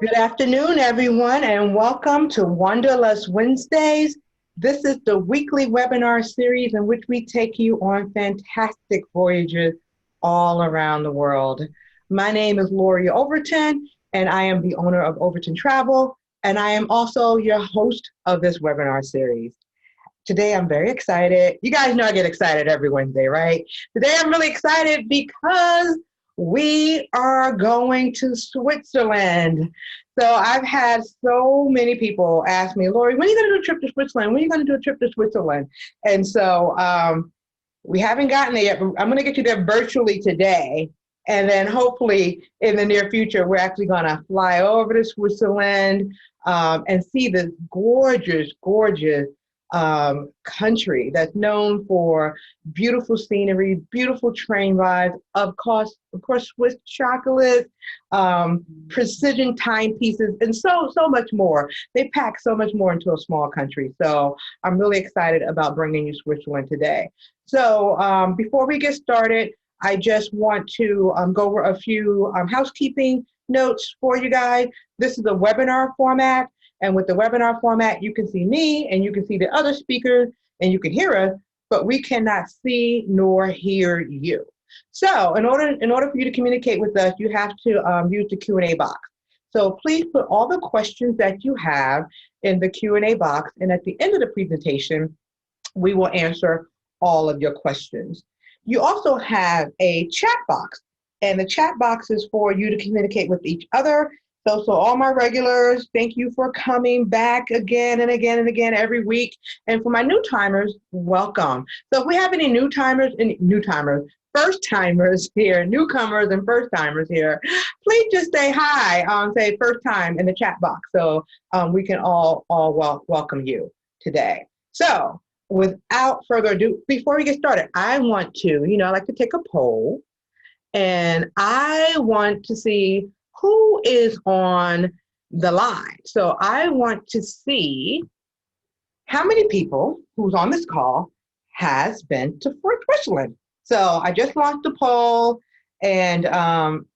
Good afternoon, everyone, and welcome to Wanderlust Wednesdays. This is the weekly webinar series in which we take you on fantastic voyages all around the world. My name is Lori Overton, and I am the owner of Overton Travel, and I am also your host of this webinar series. Today, I'm very excited. You guys know I get excited every Wednesday, right? Today, I'm really excited because we are going to Switzerland. So I've had so many people ask me, Lori, when are you going to do a trip to Switzerland? When are you going to do a trip to Switzerland? And so we haven't gotten there yet, but I'm going to get you there virtually today. And then hopefully in the near future, we're actually going to fly over to Switzerland and see this gorgeous, gorgeous country that's known for beautiful scenery, beautiful train rides, of course, Swiss chocolate, precision timepieces, and so much more. They pack so much more into a small country. So I'm really excited about bringing you Switzerland today. So before we get started, I just want to go over a few housekeeping notes for you guys. This is a webinar format. And with the webinar format, you can see me and you can see the other speakers and you can hear us, but we cannot see nor hear you. So in order for you to communicate with us, you have to use the Q&A box. So please put all the questions that you have in the Q&A box. And at the end of the presentation, we will answer all of your questions. You also have a chat box, and the chat box is for you to communicate with each other. So all my regulars, thank you for coming back again and again and again every week. And for my new timers, welcome. So if we have any first timers here, newcomers and first timers here, please just say hi, say first time in the chat box so we can all welcome you today. So without further ado, before we get started, I want to, I like to take a poll, and I want to see who is on the line. So I want to see how many people who's on this call has been to Switzerland. So I just launched a poll, and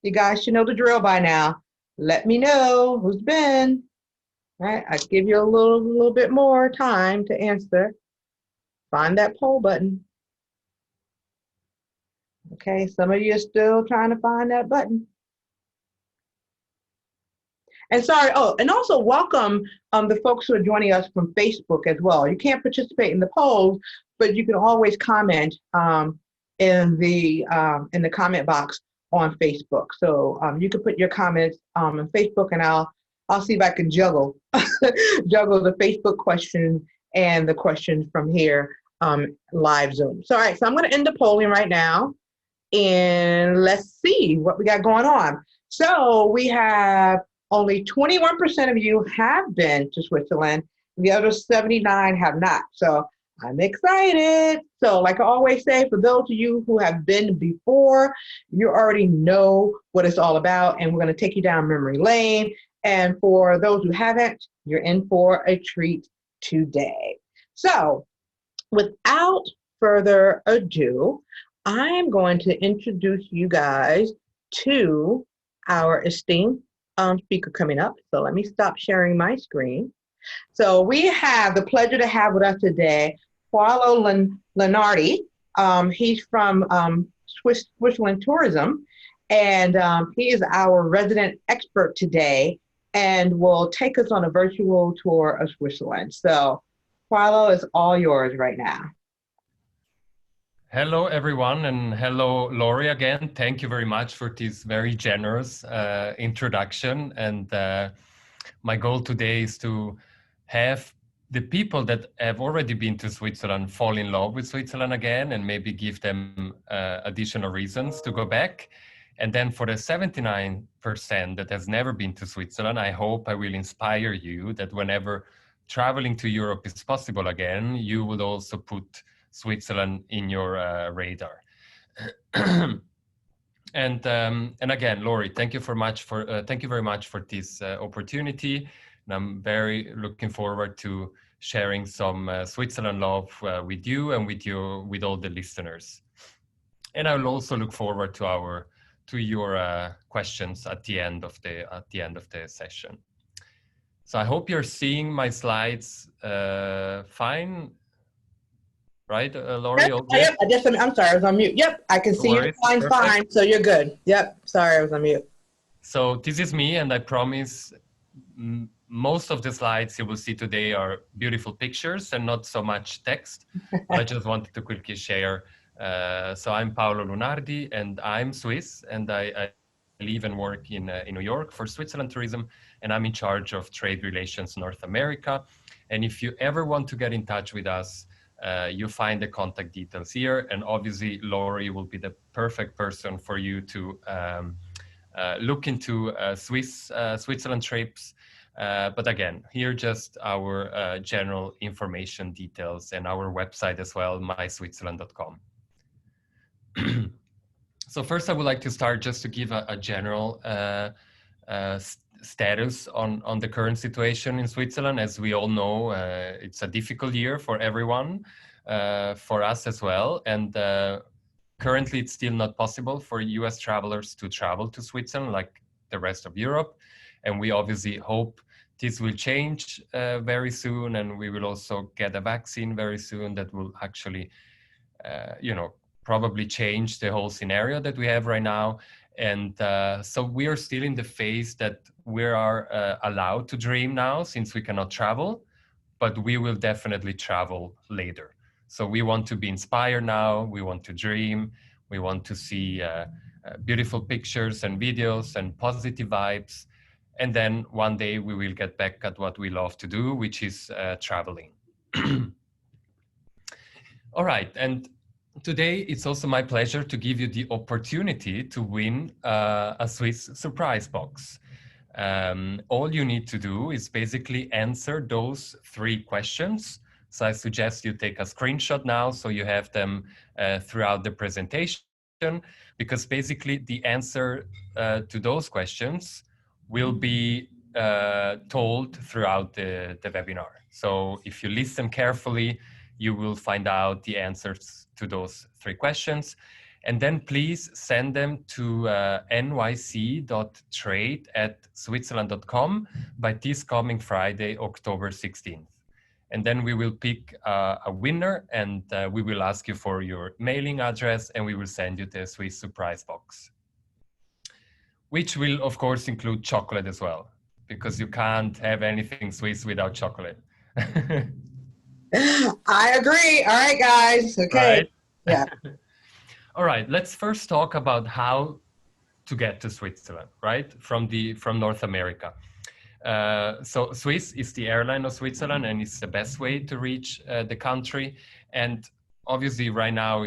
you guys should know the drill by now. Let me know who's been. All right, I give you a little bit more time to answer. Find that poll button. Okay, some of you are still trying to find that button. And sorry, and also welcome the folks who are joining us from Facebook as well. You can't participate in the polls, but you can always comment in the comment box on Facebook. So you can put your comments on Facebook, and I'll see if I can juggle the Facebook questions and the questions from here live Zoom. So all right, so I'm going to end the polling right now, and let's see what we got going on. So we have only 21% of you have been to Switzerland. The other 79 have not. So I'm excited. So like I always say, for those of you who have been before, you already know what it's all about, and we're going to take you down memory lane. And for those who haven't, you're in for a treat today. So without further ado, I am going to introduce you guys to our esteemed speaker coming up. So let me stop sharing my screen. So we have the pleasure to have with us today Paolo Lenardi. He's from Switzerland Tourism, and he is our resident expert today and will take us on a virtual tour of Switzerland. So Paolo, is all yours right now. Hello, everyone, and hello, Lori, again. Thank you very much for this very generous introduction. And my goal today is to have the people that have already been to Switzerland fall in love with Switzerland again, and maybe give them additional reasons to go back. And then for the 79% that has never been to Switzerland, I hope I will inspire you that whenever traveling to Europe is possible again, you would also put Switzerland in your radar. And again, Lori, thank you very much for this opportunity. And I'm very looking forward to sharing some Switzerland love with you and with all the listeners. And I will also look forward to our to your questions at the end of the session. So I hope you're seeing my slides fine, right, Laurie? Yep, All good? yep. I'm sorry, I was on mute. Yep, I can No see your worries. line Perfect. fine, so you're good. Yep, sorry, I was on mute. So this is me, and I promise most of the slides you will see today are beautiful pictures and not so much text, but I just wanted to quickly share. So I'm Paolo Lunardi, and I'm Swiss, and I live and work in New York for Switzerland Tourism, and I'm in charge of trade relations North America. And if you ever want to get in touch with us, you find the contact details here, and obviously Laurie will be the perfect person for you to look into Switzerland trips. But again, here just our general information details and our website as well, myswitzerland.com. So first I would like to start just to give a general status on the current situation in Switzerland. As we all know, it's a difficult year for everyone, for us as well. And currently, it's still not possible for US travelers to travel to Switzerland like the rest of Europe. And we obviously hope this will change very soon. And we will also get a vaccine very soon that will actually, probably change the whole scenario that we have right now. And so we are still in the phase that we are allowed to dream now since we cannot travel, but we will definitely travel later. So we want to be inspired now. We want to dream. We want to see beautiful pictures and videos and positive vibes. And then one day we will get back at what we love to do, which is traveling. All right. And today it's also my pleasure to give you the opportunity to win a Swiss surprise box. All you need to do is basically answer those 3 questions. So I suggest you take a screenshot now so you have them throughout the presentation, because basically the answer to those questions will be told throughout the webinar. So if you listen carefully, you will find out the answers to those 3 questions. And then please send them to nyc.trade@switzerland.com by this coming Friday, October 16th. And then we will pick a winner, and we will ask you for your mailing address, and we will send you the Swiss surprise box, which will, of course, include chocolate as well, because you can't have anything Swiss without chocolate. I agree. All right, guys. Okay. Right? Yeah. All right, let's first talk about how to get to Switzerland, right? From North America. So Swiss is the airline of Switzerland, and it's the best way to reach the country. And obviously, right now,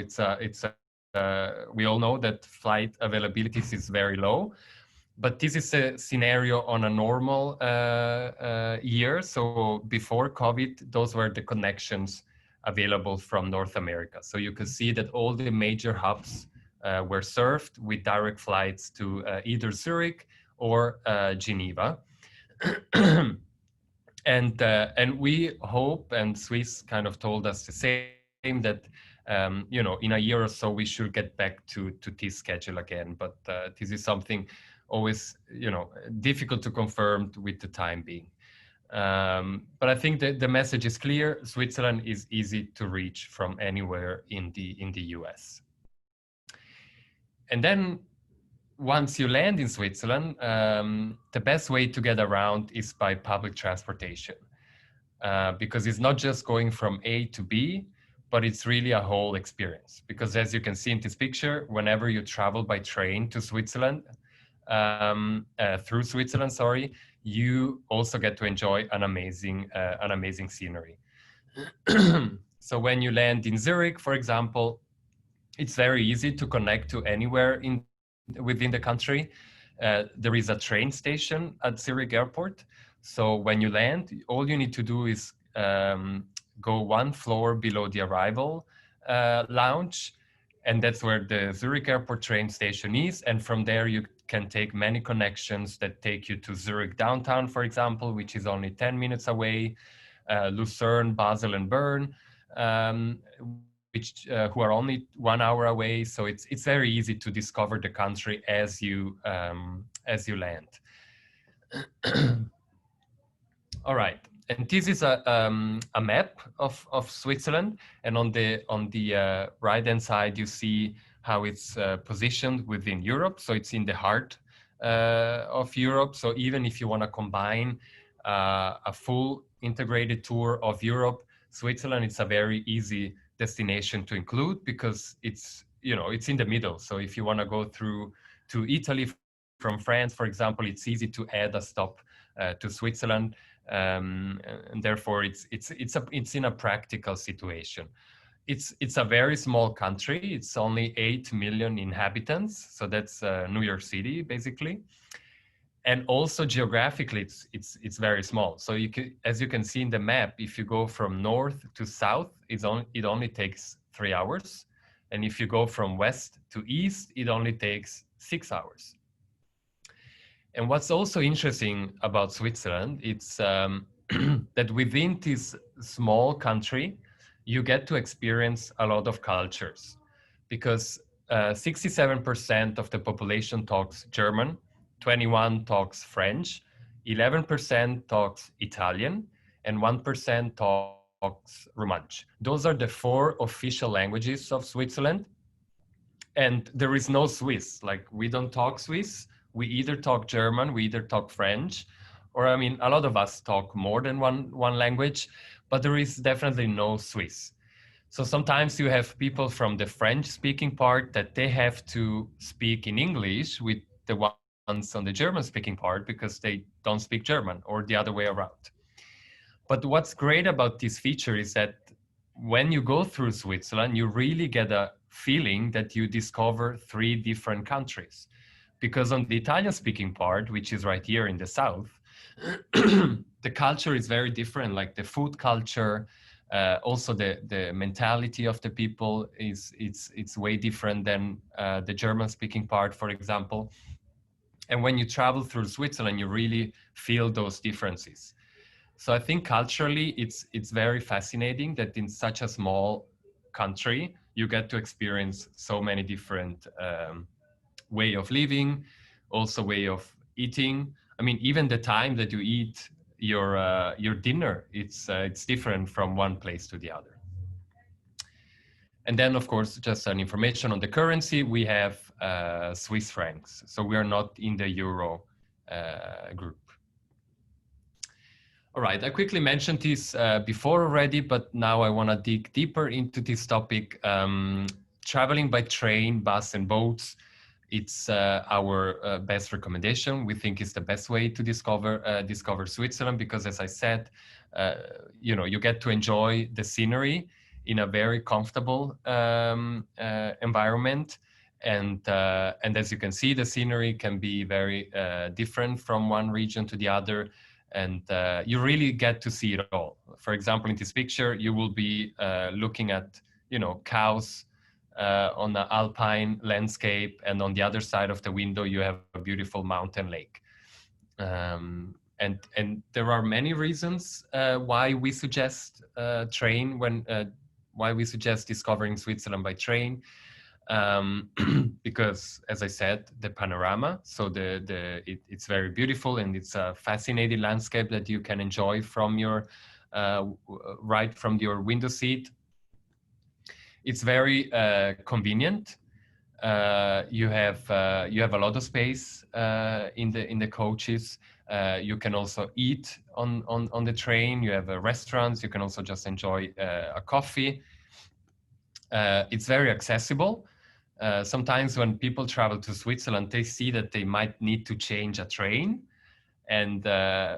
we all know that flight availability is very low. But this is a scenario on a normal year. So before COVID, those were the connections available from North America. So you can see that all the major hubs were served with direct flights to either Zurich or Geneva. And we hope, and Swiss kind of told us the same, that in a year or so we should get back to this schedule again. But this is something always difficult to confirm with the time being. But I think that the message is clear. Switzerland is easy to reach from anywhere in the US. And then once you land in Switzerland, the best way to get around is by public transportation, because it's not just going from A to B, but it's really a whole experience. Because as you can see in this picture, whenever you travel by train to Switzerland, through Switzerland, sorry, you also get to enjoy an amazing scenery. So when you land in Zurich, for example, it's very easy to connect to anywhere within the country. There is a train station at Zurich Airport. So when you land, all you need to do is go 1 floor below the arrival lounge, and that's where the Zurich Airport train station is. And from there, you can take many connections that take you to Zurich downtown, for example, which is only 10 minutes away, Lucerne, Basel, and Bern, which who are only 1 hour away. So it's very easy to discover the country as you land. All right, and this is a map of Switzerland, and on the right hand side you see how it's positioned within Europe. So it's in the heart of Europe. So even if you want to combine a full integrated tour of Europe, Switzerland, it's a very easy destination to include because it's in the middle. So if you want to go through to Italy from France, for example, it's easy to add a stop to Switzerland, and therefore it's in a practical situation. It's a very small country. It's only 8 million inhabitants, so that's New York City basically. And also geographically, it's very small. So as you can see in the map, if you go from north to south, it only takes 3 hours, and if you go from west to east, it only takes 6 hours. And what's also interesting about Switzerland, it's that within this small country, you get to experience a lot of cultures, because 67% of the population talks German, 21 talks French, 11% talks Italian, and 1% talks Romansh. Those are the 4 official languages of Switzerland. And there is no Swiss. Like, we don't talk Swiss. We either talk German, we either talk French, or I mean, a lot of us talk more than one language, but there is definitely no Swiss. So sometimes you have people from the French-speaking part that they have to speak in English with the ones on the German-speaking part because they don't speak German, or the other way around. But what's great about this feature is that when you go through Switzerland, you really get a feeling that you discover 3 different countries. Because on the Italian-speaking part, which is right here in the south, the culture is very different, like the food culture, also the mentality of the people it's way different than the German-speaking part, for example. And when you travel through Switzerland, you really feel those differences. So I think culturally, it's very fascinating that in such a small country, you get to experience so many different way of living, also way of eating. I mean, even the time that you eat your dinner, it's different from one place to the other. And then, of course, just an information on the currency, we have Swiss francs. So we are not in the euro group. All right, I quickly mentioned this before already, but now I want to dig deeper into this topic. Traveling by train, bus, and boats, it's our best recommendation. We think it's the best way to discover Switzerland because, as I said, you get to enjoy the scenery in a very comfortable environment. And as you can see, the scenery can be very different from one region to the other. And you really get to see it all. For example, in this picture, you will be looking at, cows on the alpine landscape, and on the other side of the window, you have a beautiful mountain lake. And there are many reasons why we suggest why we suggest discovering Switzerland by train. Because, as I said, the panorama, so it's very beautiful, and it's a fascinating landscape that you can enjoy from your right from your window seat. It's very convenient. You have a lot of space in the coaches. You can also eat on the train. You have restaurants. You can also just enjoy a coffee. It's very accessible. Sometimes when people travel to Switzerland, they see that they might need to change a train. And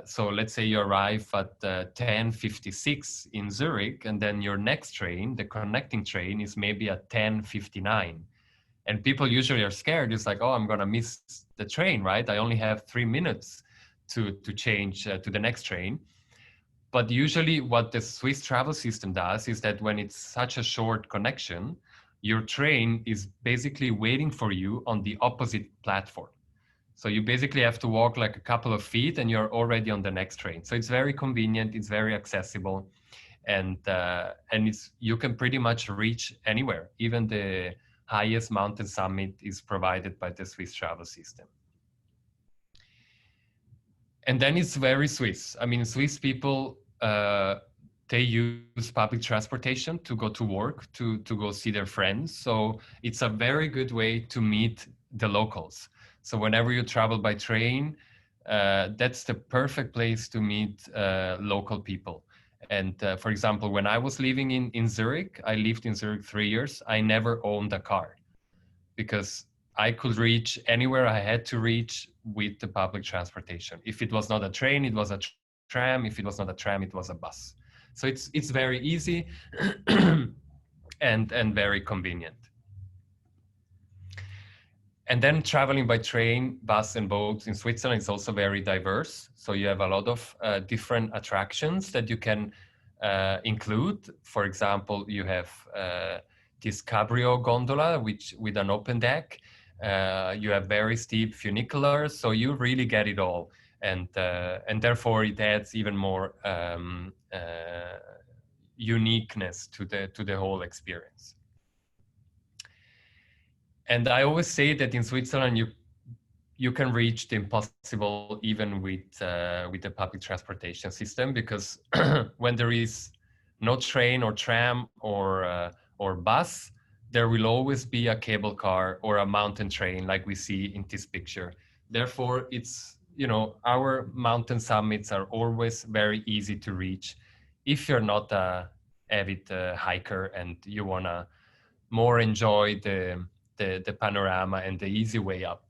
so let's say you arrive at 10:56 in Zurich, and then your next train, the connecting train, is maybe at 10:59. And people usually are scared. It's like, oh, I'm going to miss the train, right? I only have 3 minutes to change to the next train. But usually what the Swiss travel system does is that when it's such a short connection, your train is basically waiting for you on the opposite platform. So you basically have to walk like a couple of feet and you're already on the next train. So it's very convenient, it's very accessible. and you can pretty much reach anywhere. Even the highest mountain summit is provided by the Swiss travel system. And then it's very Swiss. I mean, Swiss people, they use public transportation to go to work, to go see their friends. So it's a very good way to meet the locals. So whenever you travel by train, that's the perfect place to meet local people. And for example, when I was living in Zurich, I lived in Zurich 3 years, I never owned a car because I could reach anywhere I had to reach with the public transportation. If it was not a train, it was a tram. If it was not a tram, it was a bus. So it's very easy and very convenient. And then traveling by train, bus, and boats in Switzerland is also very diverse. So you have a lot of different attractions that you can include. For example, you have this cabrio gondola, which with an open deck. You have very steep funiculars, so you really get it all, and therefore it adds even more uniqueness to the whole experience. And I always say that in Switzerland you can reach the impossible even with the public transportation system, because when there is no train or tram or bus, there will always be a cable car or a mountain train like we see in this picture. Therefore, it's, you know, our mountain summits are always very easy to reach if you're not a avid hiker and you wanna more enjoy the panorama and the easy way up.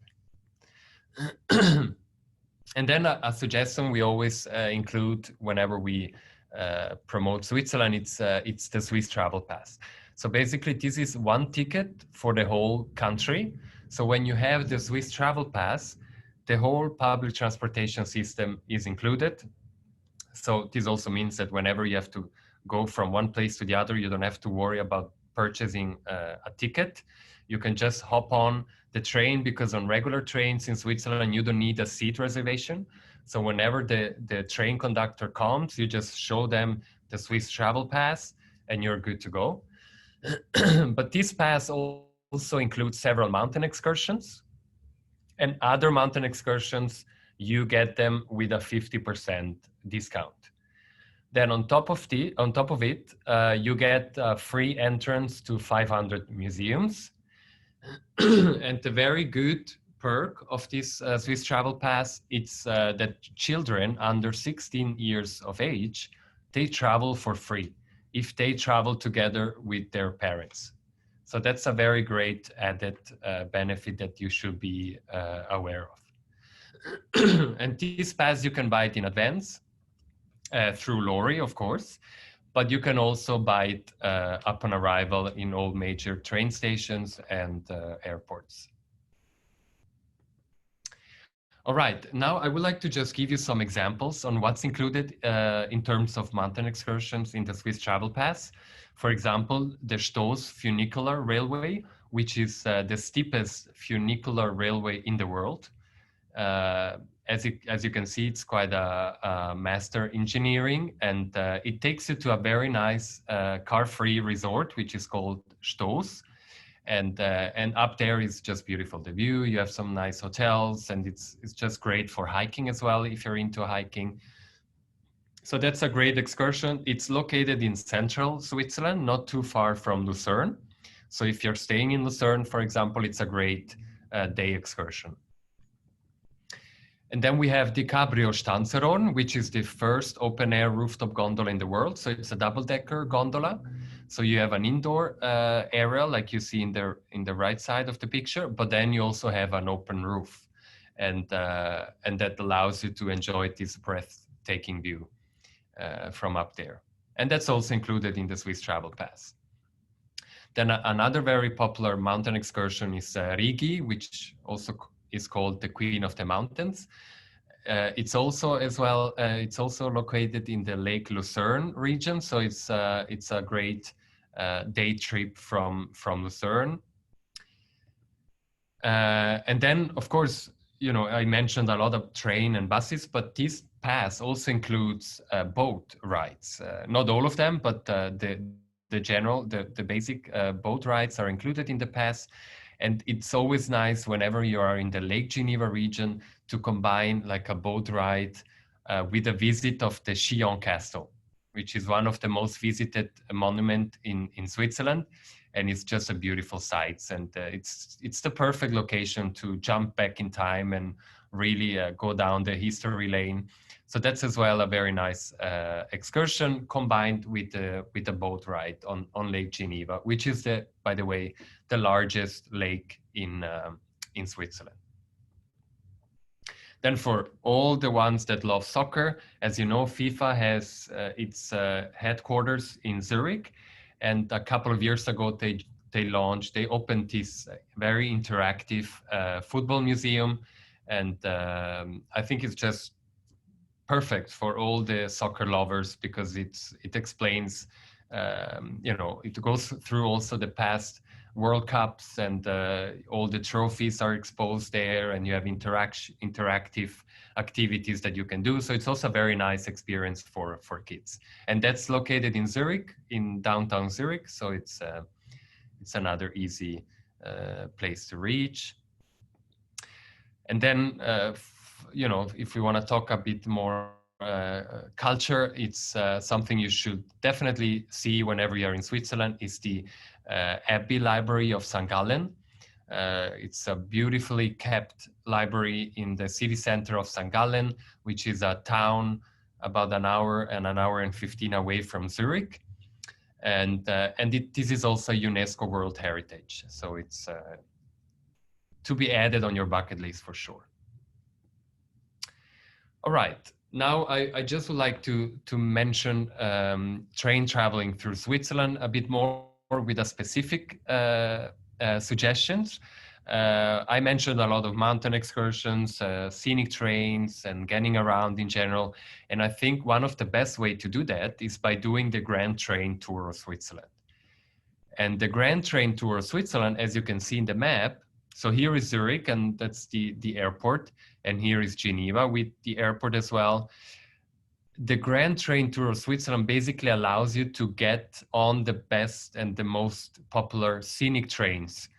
And then a suggestion we always include whenever we promote Switzerland, it's the Swiss Travel Pass. So basically, this is one ticket for the whole country. So when you have the Swiss Travel Pass, the whole public transportation system is included. So this also means that whenever you have to go from one place to the other, you don't have to worry about purchasing a ticket. You can just hop on the train, because on regular trains in Switzerland, you don't need a seat reservation. So whenever the train conductor comes, you just show them the Swiss Travel Pass and you're good to go. But this pass also includes several mountain excursions, and other mountain excursions, you get them with a 50% discount. Then on top of it, you get a free entrance to 500 museums. And the very good perk of this Swiss Travel Pass, it's that children under 16 years of age, they travel for free if they travel together with their parents. So that's a very great added benefit that you should be aware of. And this pass, you can buy it in advance through Lori, of course, but you can also buy it upon arrival in all major train stations and airports. All right, now I would like to just give you some examples on what's included in terms of mountain excursions in the Swiss Travel Pass. For example, the Stoss Funicular Railway, which is the steepest funicular railway in the world. As you can see, it's quite a master engineering, and it takes you to a very nice car-free resort, which is called Stoss. And up there is just beautiful. The view, you have some nice hotels, and it's just great for hiking as well, if you're into hiking. So that's a great excursion. It's located in central Switzerland, not too far from Lucerne. So if you're staying in Lucerne, for example, it's a great day excursion. And then we have the Cabrio Stanzeron, which is the first open-air rooftop gondola in the world. So it's a double-decker gondola. So you have an indoor area, like you see in the right side of the picture, but then you also have an open roof, and that allows you to enjoy this breathtaking view from up there. And that's also included in the Swiss Travel Pass. Then another very popular mountain excursion is Rigi, which also is called the Queen of the Mountains. It's also located in the Lake Lucerne region, so it's a great day trip from Lucerne. And then, of course, I mentioned a lot of train and buses, but this pass also includes boat rides. Not all of them, but the basic boat rides are included in the pass. And it's always nice whenever you are in the Lake Geneva region to combine like a boat ride with a visit of the Chillon Castle, which is one of the most visited monument in Switzerland. And it's just a beautiful sight. And it's the perfect location to jump back in time and really go down the history lane. So that's as well a very nice excursion combined with the boat ride on Lake Geneva, which is by the way, the largest lake in Switzerland. Then for all the ones that love soccer, as you know, FIFA has its headquarters in Zurich. And a couple of years ago, they opened this very interactive football museum. And I think it's just perfect for all the soccer lovers because it explains, it goes through also the past World Cups, and all the trophies are exposed there, and you have interactive activities that you can do. So it's also a very nice experience for kids. And that's located in Zurich, in downtown Zurich. So it's another easy place to reach. And then, if we want to talk a bit more culture, it's something you should definitely see whenever you're in Switzerland, is the Abbey Library of St. Gallen. It's a beautifully kept library in the city center of St. Gallen, which is a town about an hour and 15 away from Zurich. And this is also UNESCO World Heritage. So it's to be added on your bucket list for sure. All right. Now, I just would like to mention train traveling through Switzerland a bit more with a specific suggestions. I mentioned a lot of mountain excursions, scenic trains, and getting around in general. And I think one of the best way to do that is by doing the Grand Train Tour of Switzerland. And the Grand Train Tour of Switzerland, as you can see in the map, so here is Zurich, and that's the airport. And here is Geneva with the airport as well. The Grand Train Tour of Switzerland basically allows you to get on the best and the most popular scenic trains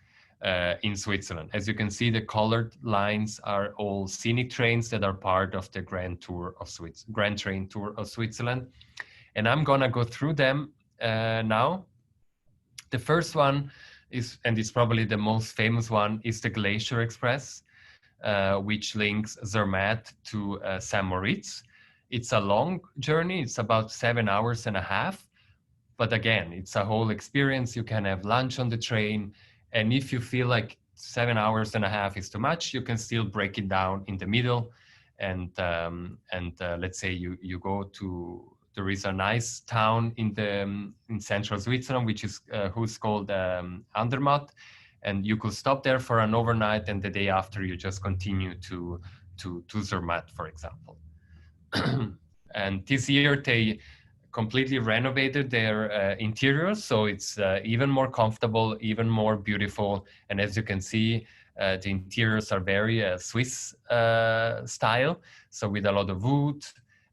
in Switzerland. As you can see, the colored lines are all scenic trains that are part of the Grand Train Tour of Switzerland. And I'm gonna go through them now. The first one is, and it's probably the most famous one, is the Glacier Express, which links Zermatt to St. Moritz. It's a long journey. It's about 7 hours and a half. But again, it's a whole experience. You can have lunch on the train. And if you feel like 7 hours and a half is too much, you can still break it down in the middle. And let's say you go to, there is a nice town in central Switzerland, which is who's called Andermatt. And you could stop there for an overnight, and the day after you just continue to Zermatt, for example. And this year they completely renovated their interiors, so it's even more comfortable, even more beautiful. And as you can see, the interiors are very Swiss style, so with a lot of wood,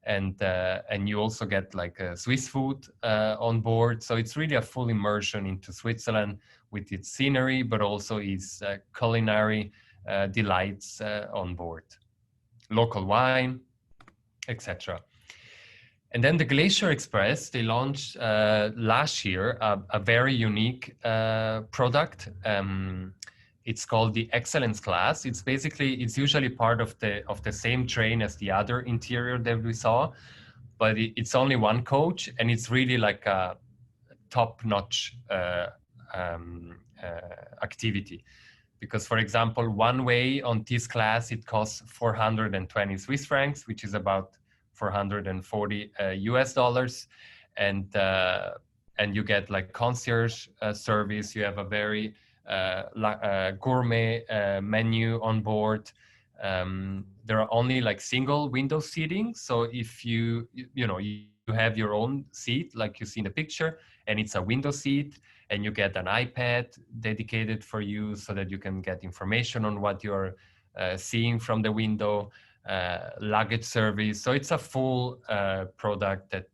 and you also get like Swiss food on board. So it's really a full immersion into Switzerland with its scenery, but also its culinary delights on board, local wine, etc. And then the Glacier Express, they launched last year a very unique product. It's called the Excellence Class. It's usually part of the same train as the other interior that we saw, but it's only one coach, and it's really like a top-notch activity. Because, for example, one way on this class, it costs 420 Swiss francs, which is about 440 US dollars. And you get like concierge service. You have a very gourmet menu on board. There are only like single window seating. So if you have your own seat, like you see in the picture, and it's a window seat, and you get an iPad dedicated for you so that you can get information on what you're seeing from the window, luggage service. So it's a full product that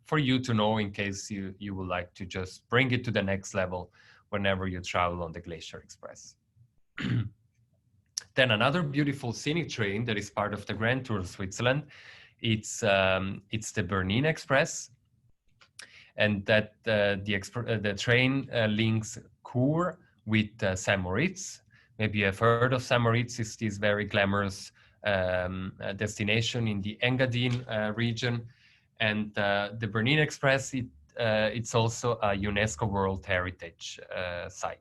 for you to know in case you would like to just bring it to the next level whenever you travel on the Glacier Express. Then another beautiful scenic train that is part of the Grand Tour of Switzerland, it's the Bernina Express, and that the train links Chur with St. Moritz. Maybe you have heard of St. Moritz. It's this very glamorous destination in the Engadine region, and the Bernina Express, it's also a UNESCO World Heritage site.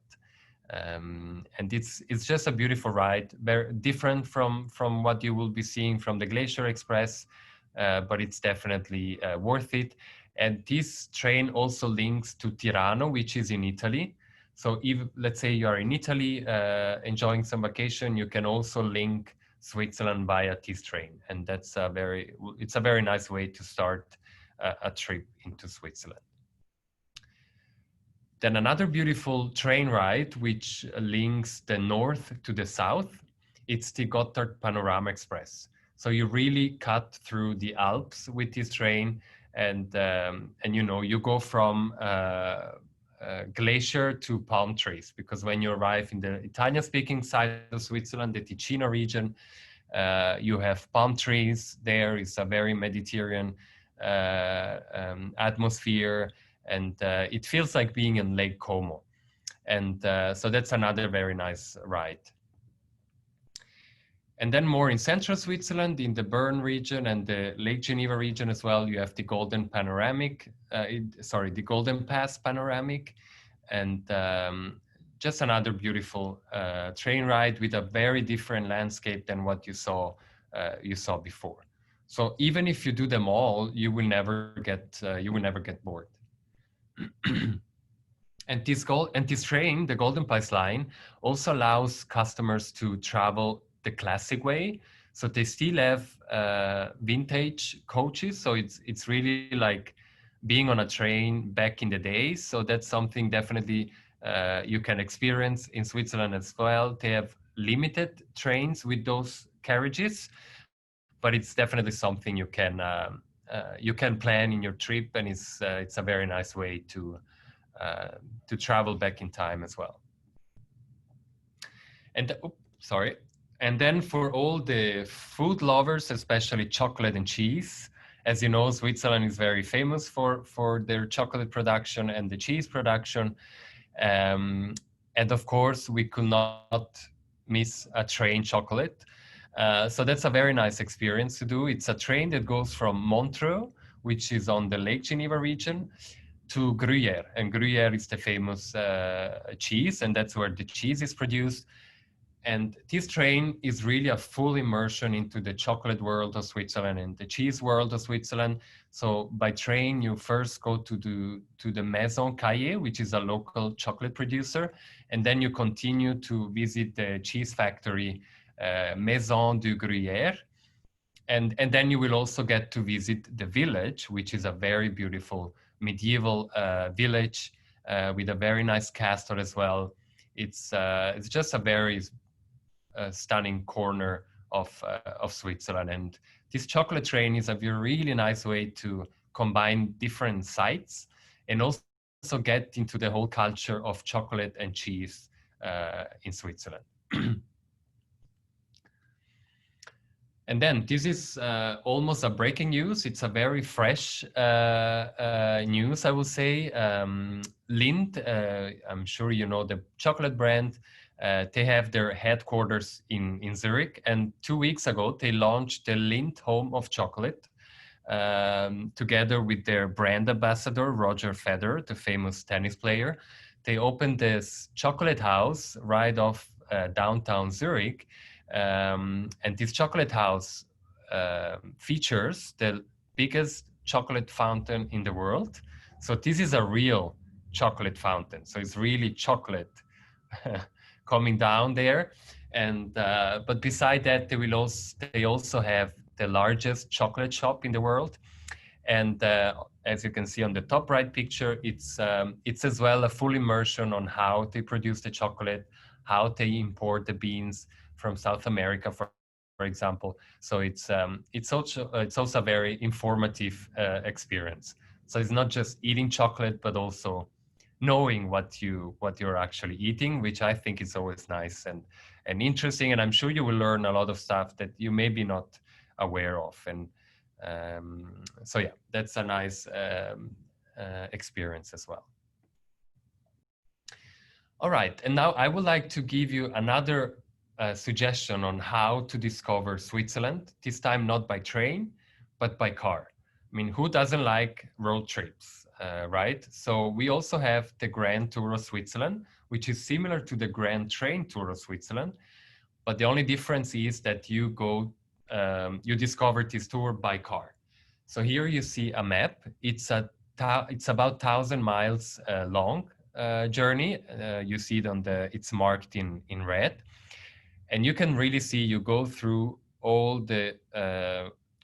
And it's just a beautiful ride, very different from what you will be seeing from the Glacier Express, but it's definitely worth it. And this train also links to Tirano, which is in Italy. So if, let's say you are in Italy enjoying some vacation, you can also link Switzerland via this train. And it's a very nice way to start a trip into Switzerland. Then another beautiful train ride, which links the north to the south, it's the Gotthard Panorama Express. So you really cut through the Alps with this train, and you know, you go from glacier to palm trees, because when you arrive in the Italian-speaking side of Switzerland, the Ticino region, you have palm trees. There is a very Mediterranean atmosphere, and it feels like being in Lake Como. And so that's another very nice ride. And then more in central Switzerland, in the Bern region and the Lake Geneva region as well, you have the Golden Pass Panoramic, and just another beautiful train ride with a very different landscape than what you saw before. So even if you do them all, you will never get bored. And this train, the Golden Pass line, also allows customers to travel the classic way. So they still have vintage coaches. So it's really like being on a train back in the days. So that's something definitely you can experience in Switzerland as well. They have limited trains with those carriages, but it's definitely something you can plan in your trip, and it's a very nice way to travel back in time as well. And then for all the food lovers, especially chocolate and cheese, as you know, Switzerland is very famous for their chocolate production and the cheese production. And of course, we could not miss a train chocolate. So that's a very nice experience to do. It's a train that goes from Montreux, which is on the Lake Geneva region, to Gruyere. And Gruyere is the famous cheese, and that's where the cheese is produced. And this train is really a full immersion into the chocolate world of Switzerland and the cheese world of Switzerland. So by train, you first go to the Maison Caillé, which is a local chocolate producer. And then you continue to visit the cheese factory, Maison du Gruyère. And then you will also get to visit the village, which is a very beautiful medieval village with a very nice castle as well. It's just a very stunning corner of Switzerland, and this chocolate train is a really nice way to combine different sites and also get into the whole culture of chocolate and cheese in Switzerland. And then this is almost a breaking news. It's a very fresh news, I will say. Lindt, I'm sure you know the chocolate brand. They have their headquarters in Zurich, and 2 weeks ago they launched the Lindt Home of Chocolate together with their brand ambassador Roger Federer, the famous tennis player. They opened this chocolate house right off downtown Zurich, and this chocolate house features the biggest chocolate fountain in the world. So this is a real chocolate fountain. So it's really chocolate coming down there, and but beside that, they also have the largest chocolate shop in the world, and as you can see on the top right picture, it's as well a full immersion on how they produce the chocolate, how they import the beans from South America, for example. So it's also a very informative experience. So it's not just eating chocolate, but also knowing what you're actually eating, which I think is always nice and interesting. And I'm sure you will learn a lot of stuff that you may be not aware of. And so yeah, that's a nice experience as well. All right, and now I would like to give you another suggestion on how to discover Switzerland, this time not by train, but by car. I mean, who doesn't like road trips, right? So we also have the Grand Tour of Switzerland, which is similar to the Grand Train Tour of Switzerland, but the only difference is that you discover this tour by car. So here you see a map. It's about 1,000 miles long journey. You see it it's marked in red, and you can really see you go through all the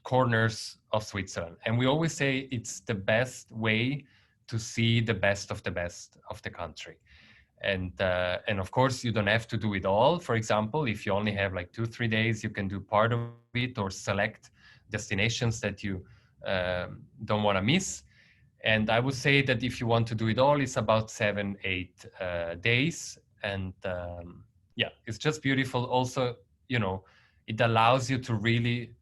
corners of Switzerland. And we always say it's the best way to see the best of the country. And of course, you don't have to do it all. For example, if you only have like 2-3 days, you can do part of it or select destinations that you don't want to miss. And I would say that if you want to do it all, it's about 7-8 days. And yeah, it's just beautiful. Also, it allows you to really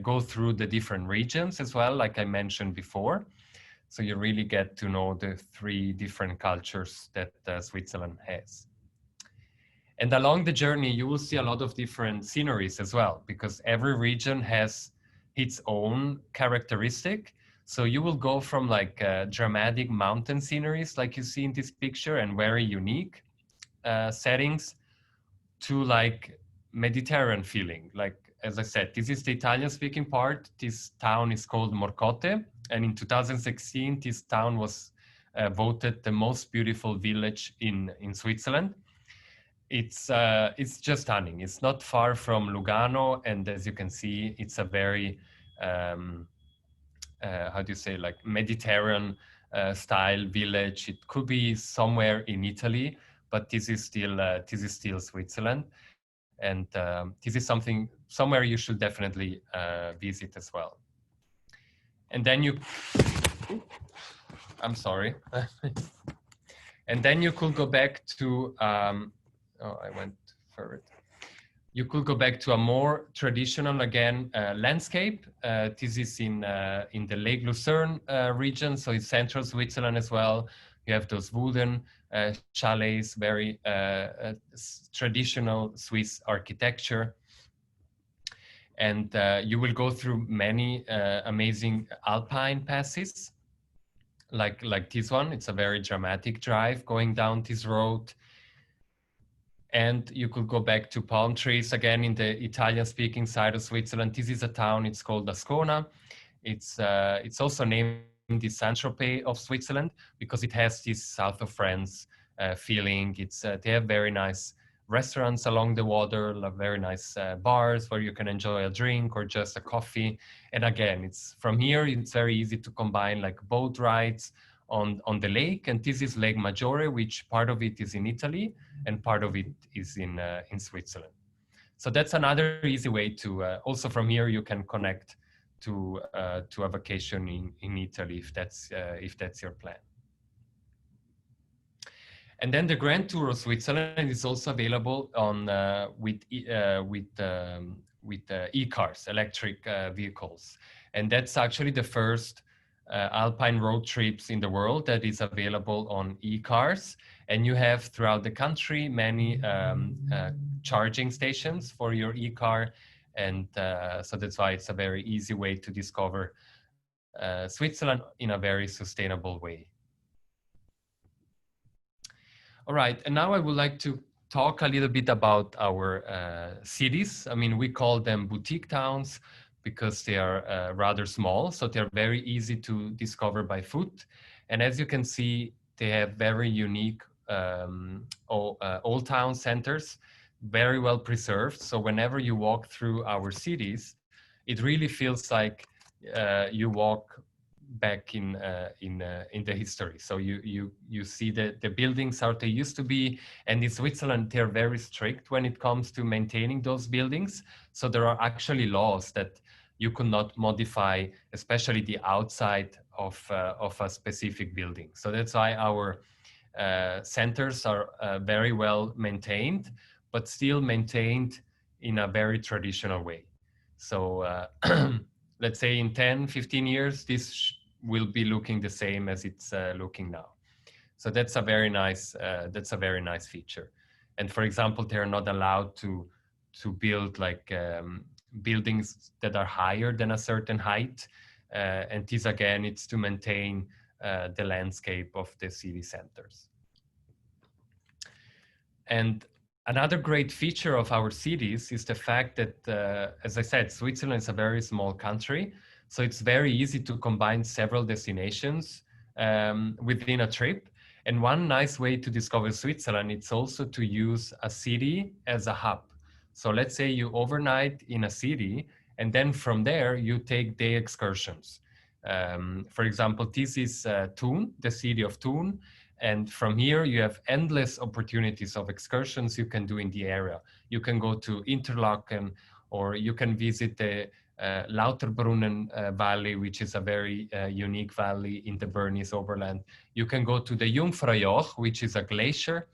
go through the different regions as well, like I mentioned before. So you really get to know the 3 different cultures that Switzerland has. And along the journey, you will see a lot of different sceneries as well, because every region has its own characteristic. So you will go from like dramatic mountain sceneries, like you see in this picture, and very unique settings, to like Mediterranean feeling. Like, as I said, this is the Italian speaking part. This town is called Morcote. And in 2016, this town was voted the most beautiful village in Switzerland. It's just stunning. It's not far from Lugano. And as you can see, it's a very, how do you say, like Mediterranean style village. It could be somewhere in Italy, but this is still Switzerland. And this is somewhere you should definitely visit as well. And then I'm sorry. And then you could go back to, I went forward. You could go back to a more traditional, again, landscape. This is in the Lake Lucerne region, so it's central Switzerland as well. You have those wooden chalets, very traditional Swiss architecture. And you will go through many amazing alpine passes, like this one. It's a very dramatic drive going down this road. And you could go back to palm trees again in the Italian-speaking side of Switzerland. This is a town. It's called Ascona. It's also named the Saint-Tropez of Switzerland because it has this South of France feeling. They have very nice restaurants along the water, very nice bars where you can enjoy a drink or just a coffee. And again, it's from here. It's very easy to combine like boat rides on the lake, and this is Lake Maggiore, which part of it is in Italy and part of it is in Switzerland. So that's another easy way to also from here you can connect to a vacation in Italy if that's your plan. And then the Grand Tour of Switzerland is also available on with e-cars, electric vehicles, and that's actually the first alpine road trips in the world that is available on e-cars. And you have throughout the country many charging stations for your e-car, and so that's why it's a very easy way to discover Switzerland in a very sustainable way. All right, and now I would like to talk a little bit about our cities. I mean, we call them boutique towns because they are rather small, so they're very easy to discover by foot. And as you can see, they have very unique old town centers, very well preserved. So whenever you walk through our cities, it really feels like you walk back in the history. So you see the buildings how they used to be, and in Switzerland they're very strict when it comes to maintaining those buildings. So there are actually laws that you could not modify, especially the outside of a specific building. So that's why our centers are very well maintained, but still maintained in a very traditional way. So let's say in 10, 15 years, this will be looking the same as it's looking now. So that's a very nice feature. And for example, they're not allowed to build like buildings that are higher than a certain height. And this again, it's to maintain the landscape of the city centers. And another great feature of our cities is the fact that, as I said, Switzerland is a very small country. So it's very easy to combine several destinations within a trip. And one nice way to discover Switzerland, it's also to use a city as a hub. So let's say you overnight in a city, and then from there you take day excursions. For example, this is Thun, the city of Thun. And from here, you have endless opportunities of excursions you can do in the area. You can go to Interlaken, or you can visit the Lauterbrunnen Valley, which is a very unique valley in the Bernese Oberland. You can go to the Jungfraujoch, which is a glacier.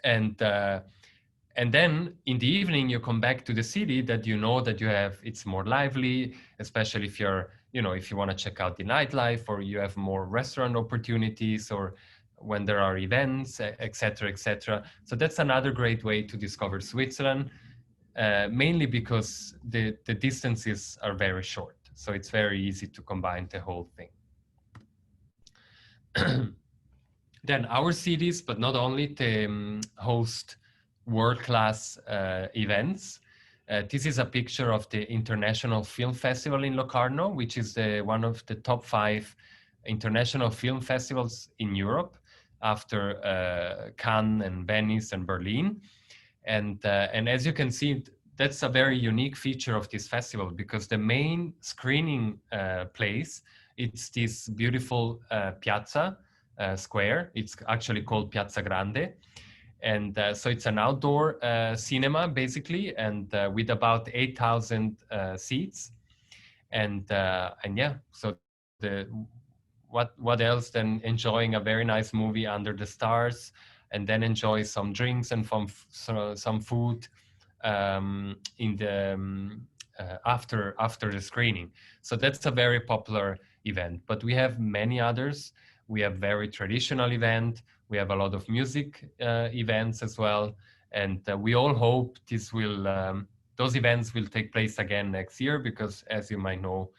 And then in the evening, you come back to the city that you know that you have, it's more lively, especially if you're, if you want to check out the nightlife, or you have more restaurant opportunities, or when there are events, etc., etc. So that's another great way to discover Switzerland, mainly because the distances are very short. So it's very easy to combine the whole thing. Then our cities, but not only, they host world-class events. This is a picture of the International Film Festival in Locarno, which is one of the top 5 international film festivals in Europe, after Cannes and Venice and Berlin. And as you can see, that's a very unique feature of this festival, because the main screening place, it's this beautiful piazza square. It's actually called Piazza Grande. And so it's an outdoor cinema, basically, and with about 8,000 seats. And yeah, so what else than enjoying a very nice movie under the stars, and then enjoy some drinks and some food in the after the screening. So that's a very popular event. But we have many others. We have very traditional event. We have a lot of music events as well, and we all hope those events will take place again next year, because as you might know,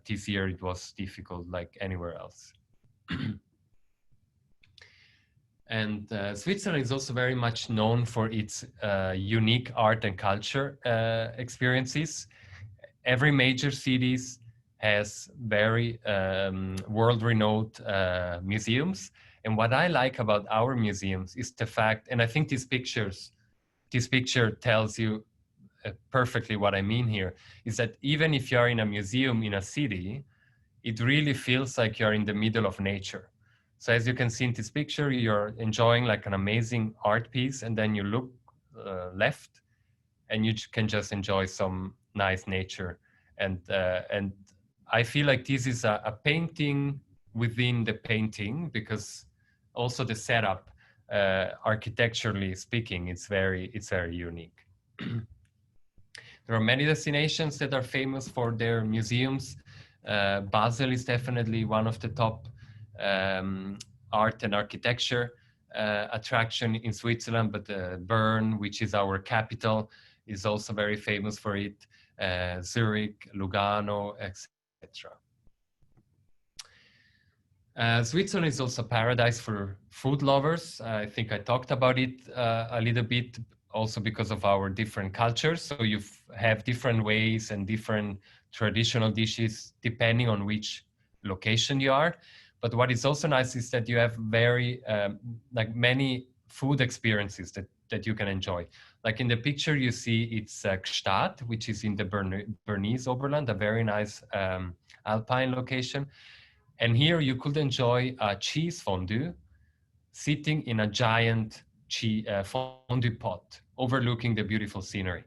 this year it was difficult like anywhere else. And Switzerland is also very much known for its unique art and culture experiences. Every major cities has very world-renowned museums. And what I like about our museums is the fact, and I think this picture tells you perfectly what I mean here, is that even if you're in a museum in a city, it really feels like you're in the middle of nature. So as you can see in this picture, you're enjoying like an amazing art piece, and then you look left and you can just enjoy some nice nature. And I feel like this is a painting within the painting, because also the setup, architecturally speaking, it's very unique. There are many destinations that are famous for their museums. Basel is definitely one of the top art and architecture attraction in Switzerland, but Bern, which is our capital, is also very famous for it. Zurich, Lugano, etc. Switzerland is also a paradise for food lovers. I think I talked about it a little bit, also because of our different cultures. So you have different ways and different traditional dishes depending on which location you are. But what is also nice is that you have very like many food experiences that you can enjoy. Like in the picture, you see it's Gstaad, which is in the Bernese Oberland, a very nice alpine location. And here you could enjoy a cheese fondue sitting in a giant fondue pot overlooking the beautiful scenery.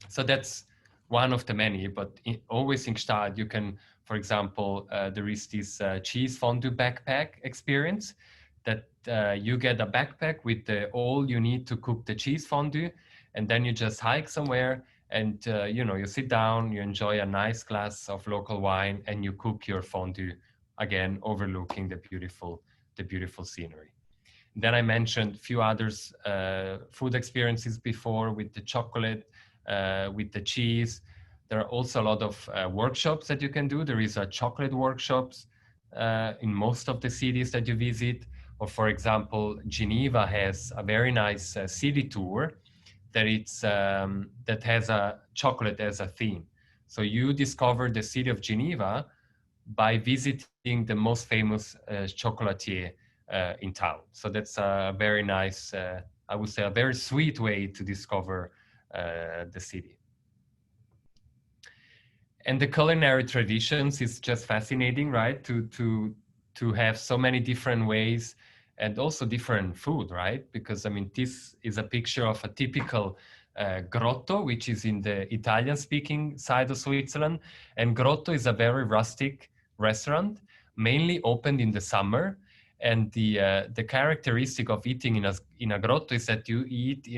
So that's one of the many, but always in Gstaad, you can, for example, there is this cheese fondue backpack experience that you get a backpack with all you need to cook the cheese fondue, and then you just hike somewhere and you sit down, you enjoy a nice glass of local wine, and you cook your fondue again, overlooking the beautiful scenery. Then I mentioned a few others food experiences before with the chocolate, with the cheese. There are also a lot of workshops that you can do. There is a chocolate workshops in most of the cities that you visit. Or for example, Geneva has a very nice city tour that has a chocolate as a theme. So you discover the city of Geneva by visiting the most famous chocolatier in town. So that's a very nice, I would say, a very sweet way to discover the city. And the culinary traditions is just fascinating, right? To have so many different ways and also different food, right? Because I mean, this is a picture of a typical grotto, which is in the Italian-speaking side of Switzerland. And grotto is a very rustic restaurant, mainly opened in the summer. And the characteristic of eating in a grotto is that you eat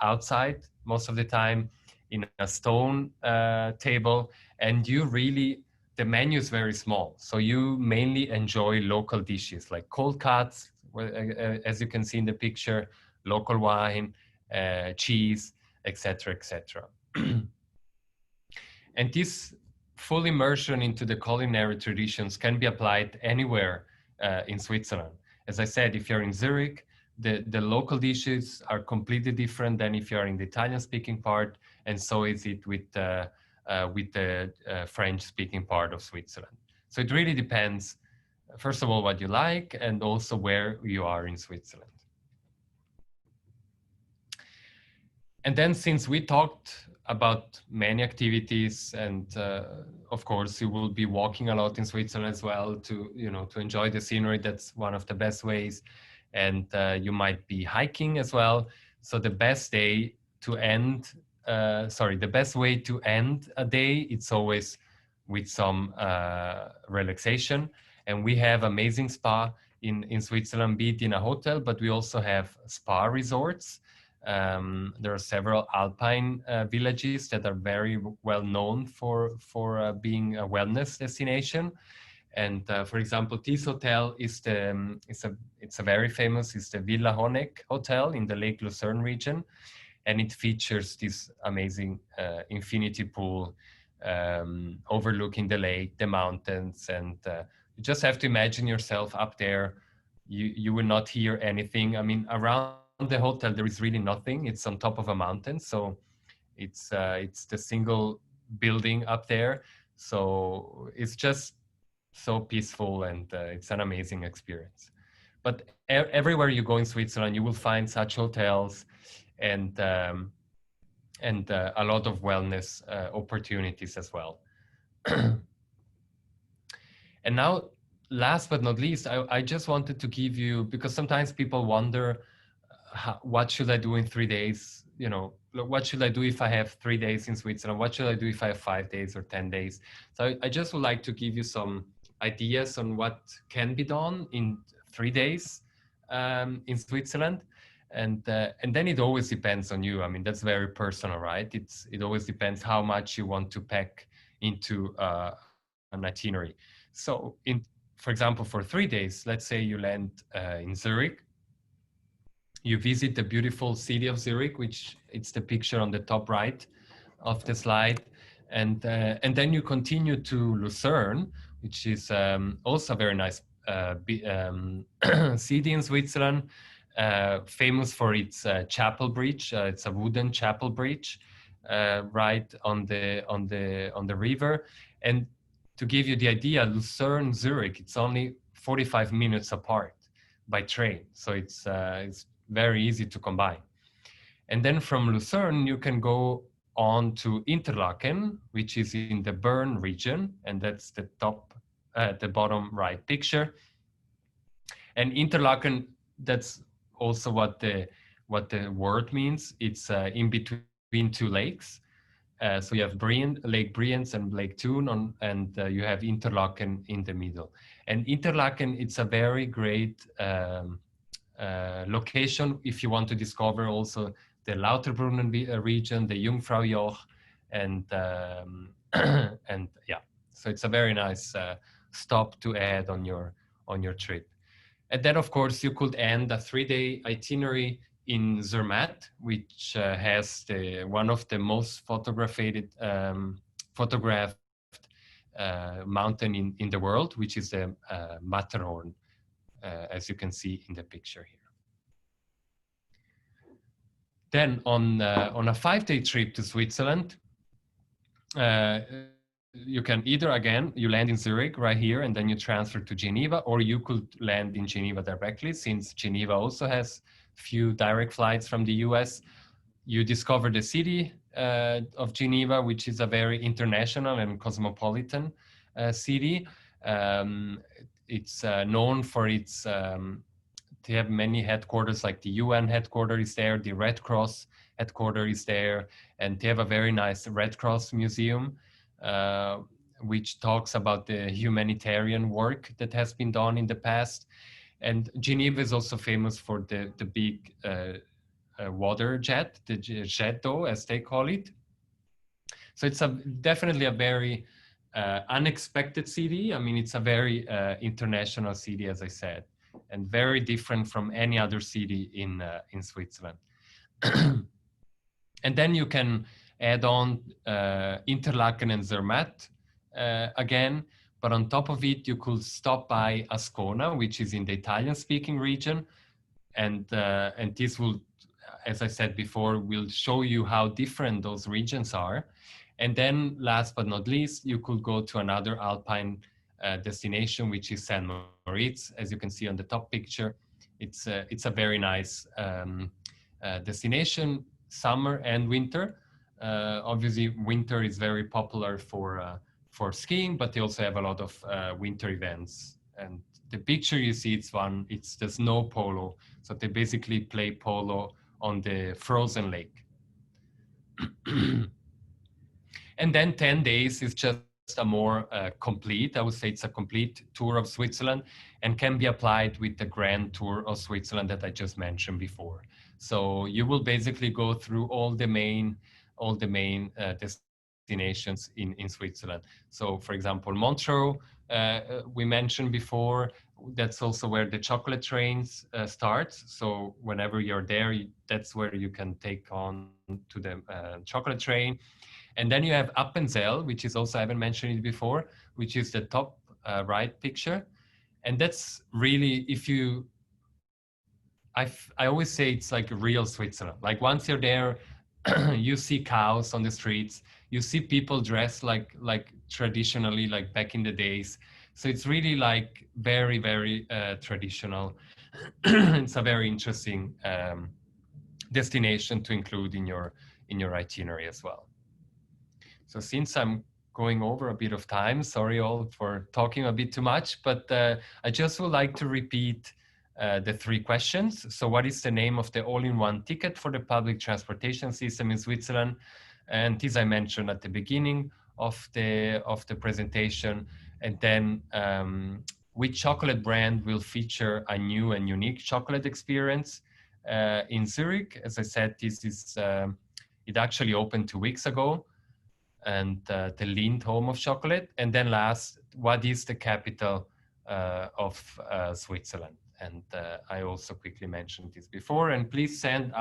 outside most of the time in a stone table, and the menu is very small. So you mainly enjoy local dishes like cold cuts, as you can see in the picture, local wine, cheese, etc., etc. And this full immersion into the culinary traditions can be applied anywhere in Switzerland. As I said, if you're in Zurich, the local dishes are completely different than if you're in the Italian-speaking part, and so is it with the French-speaking part of Switzerland. So it really depends, first of all, what you like, and also where you are in Switzerland. And then, since we talked about many activities, and of course you will be walking a lot in Switzerland as well to enjoy the scenery. That's one of the best ways. And you might be hiking as well. So the best way to end a day, it's always with some relaxation. And we have amazing spa in Switzerland, be it in a hotel, but we also have spa resorts. There are several alpine villages that are very well known for being a wellness destination. And for example, this hotel is it's a very famous. It's the Villa Honeck Hotel in the Lake Lucerne region, and it features this amazing infinity pool overlooking the lake, the mountains, and you just have to imagine yourself up there. You will not hear anything. I mean, around the hotel there is really nothing. It's on top of a mountain, so it's the single building up there. So it's just so peaceful, and it's an amazing experience. But everywhere you go in Switzerland, you will find such hotels and a lot of wellness opportunities as well. And now, last but not least, I just wanted to give you, because sometimes people wonder, what should I do in 3 days? What should I do if I have 3 days in Switzerland? What should I do if I have 5 days or 10 days? So I just would like to give you some ideas on what can be done in 3 days in Switzerland. And then it always depends on you. I mean, that's very personal, right? It always depends how much you want to pack into an itinerary. So for example, for 3 days, let's say you land in Zurich. You visit the beautiful city of Zurich, which it's the picture on the top right of the slide. And then you continue to Lucerne, which is also a very nice city in Switzerland, famous for its chapel bridge. It's a wooden chapel bridge right on the river. And to give you the idea, Lucerne, Zurich, it's only 45 minutes apart by train. So it's very easy to combine. And then from Lucerne, you can go on to Interlaken, which is in the Bern region, and that's the the bottom right picture. And Interlaken, that's also what the word means. It's in between two lakes. So you have Lake Brienz and Lake Thun, and you have Interlaken in the middle. And Interlaken, it's a very great location if you want to discover also the Lauterbrunnen region, the Jungfraujoch, and and yeah, so it's a very nice stop to add on your trip. And then, of course, you could end a 3-day itinerary in Zermatt, which has one of the most photographed mountain in the world, which is the Matterhorn, as you can see in the picture here. Then on a 5-day trip to Switzerland, you can either, again, you land in Zurich right here, and then you transfer to Geneva, or you could land in Geneva directly, since Geneva also has few direct flights from the US. You discover the city of Geneva, which is a very international and cosmopolitan city. It's known for its, they have many headquarters, like the UN headquarters is there, the Red Cross headquarters is there, and they have a very nice Red Cross museum, which talks about the humanitarian work that has been done in the past. And Geneva is also famous for the big water jet, the jet d'eau, as they call it. So it's definitely a very unexpected city. I mean, it's a very international city, as I said, and very different from any other city in Switzerland. And then you can add on Interlaken and Zermatt again, but on top of it, you could stop by Ascona, which is in the Italian-speaking region, and this will, as I said before, will show you how different those regions are. And then, last but not least, you could go to another alpine destination, which is St. Moritz. As you can see on the top picture, it's a very nice destination, summer and winter. Obviously, winter is very popular for skiing, but they also have a lot of winter events. And the picture you see, it's the snow polo. So they basically play polo on the frozen lake. And then 10 days is just a more complete, I would say it's a complete tour of Switzerland, and can be applied with the grand tour of Switzerland that I just mentioned before. So you will basically go through all the main destinations in Switzerland. So for example, Montreux, we mentioned before, that's also where the chocolate trains start. So whenever you're there, that's where you can take on to the chocolate train. And then you have Appenzell, which is also, I haven't mentioned it before, which is the top right picture. And that's really, I always say it's like real Switzerland. Like once you're there, you see cows on the streets, you see people dressed like traditionally, like back in the days. So it's really like very, very traditional. It's a very interesting destination to include in your itinerary as well. So since I'm going over a bit of time, sorry all for talking a bit too much, but I just would like to repeat the 3 questions. So what is the name of the all-in-one ticket for the public transportation system in Switzerland? And this I mentioned at the beginning of the presentation. And then which chocolate brand will feature a new and unique chocolate experience in Zurich? As I said, this is, it actually opened 2 weeks ago, and the Lindt home of chocolate. And then last, what is the capital of Switzerland? And I also quickly mentioned this before. And please send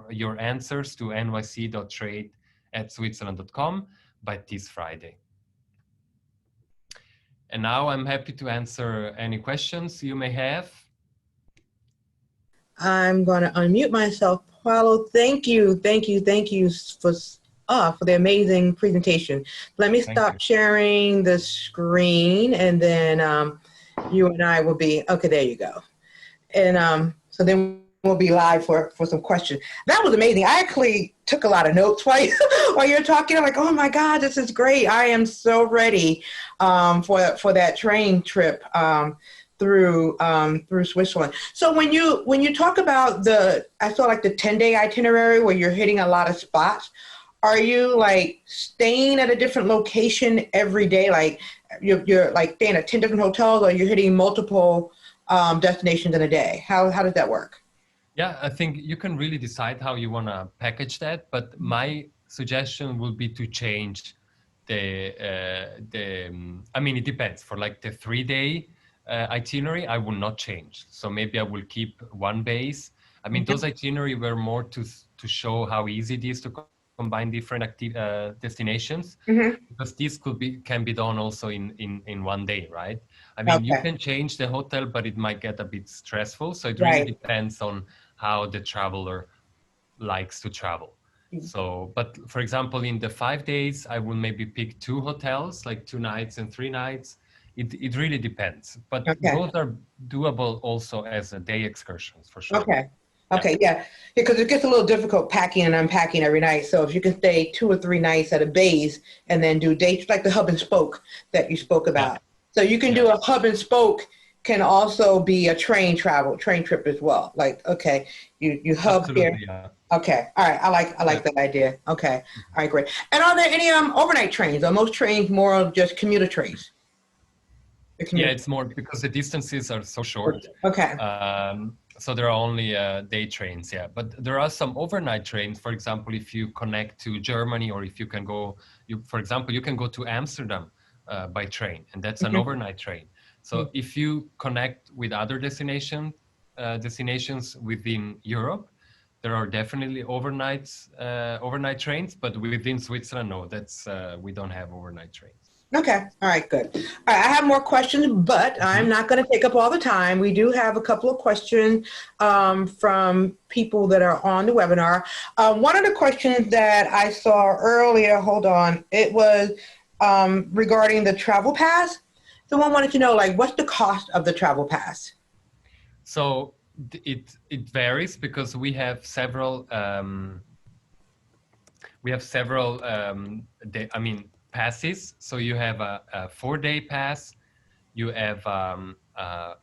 your answers to nyc.trade@switzerland.com by this Friday. And now I'm happy to answer any questions you may have. I'm going to unmute myself. Paulo, thank you for the amazing presentation. Let me stop sharing the screen, and then you and I will be, okay, there you go. And so then we'll be live for some questions. That was amazing. I actually took a lot of notes while while you're talking. I'm like, oh my God, this is great. I am so ready for that train trip through Switzerland. So when you talk about I saw like the 10-day itinerary where you're hitting a lot of spots. Are you like staying at a different location every day? Like you're like staying at 10 different hotels, or you're hitting multiple destinations in a day? How does that work? Yeah, I think you can really decide how you want to package that, but my suggestion would be to change I mean, it depends. For like the 3-day itinerary, I will not change. So maybe I will keep one base. I mean, those itinerary were more to show how easy it is to combine different destinations, Mm-hmm. because this can be done also in one day, right? I mean, you Okay. can change the hotel, but it might get a bit stressful. So it really Right. depends on how the traveler likes to travel. So, but for example, in the 5 days, I will maybe pick 2 hotels, like 2 nights and 3 nights. It really depends, but Okay. those are doable also as a day excursions for sure. Okay. Yeah. Okay. Yeah. Because it gets a little difficult packing and unpacking every night. So if you can stay 2 or 3 nights at a base and then do dates like the hub and spoke that you spoke Yeah. about. So you can Yeah. do a hub and spoke can also be a train trip as well. Like, okay, you hub here. Absolutely. Yeah. Okay. All right. I like that idea. Okay. All right, great. And are there any overnight trains? Are most trains more of just commuter trains? Yeah, it's more because the distances are so short. Okay. So there are only day trains, yeah. But there are some overnight trains. For example, if you connect to Germany, or if you can go, for example, you can go to Amsterdam by train, and that's an Mhm. overnight train. So if you connect with other destinations within Europe, there are definitely overnight trains. But within Switzerland, no, we don't have overnight trains. Okay. All right, good. All right, I have more questions, but I'm not going to take up all the time. We do have a couple of questions from people that are on the webinar. One of the questions that I saw earlier, hold on, it was regarding the travel pass. Someone wanted to know, like, what's the cost of the travel pass? So it varies because we have several passes. So you have a 4-day pass, you have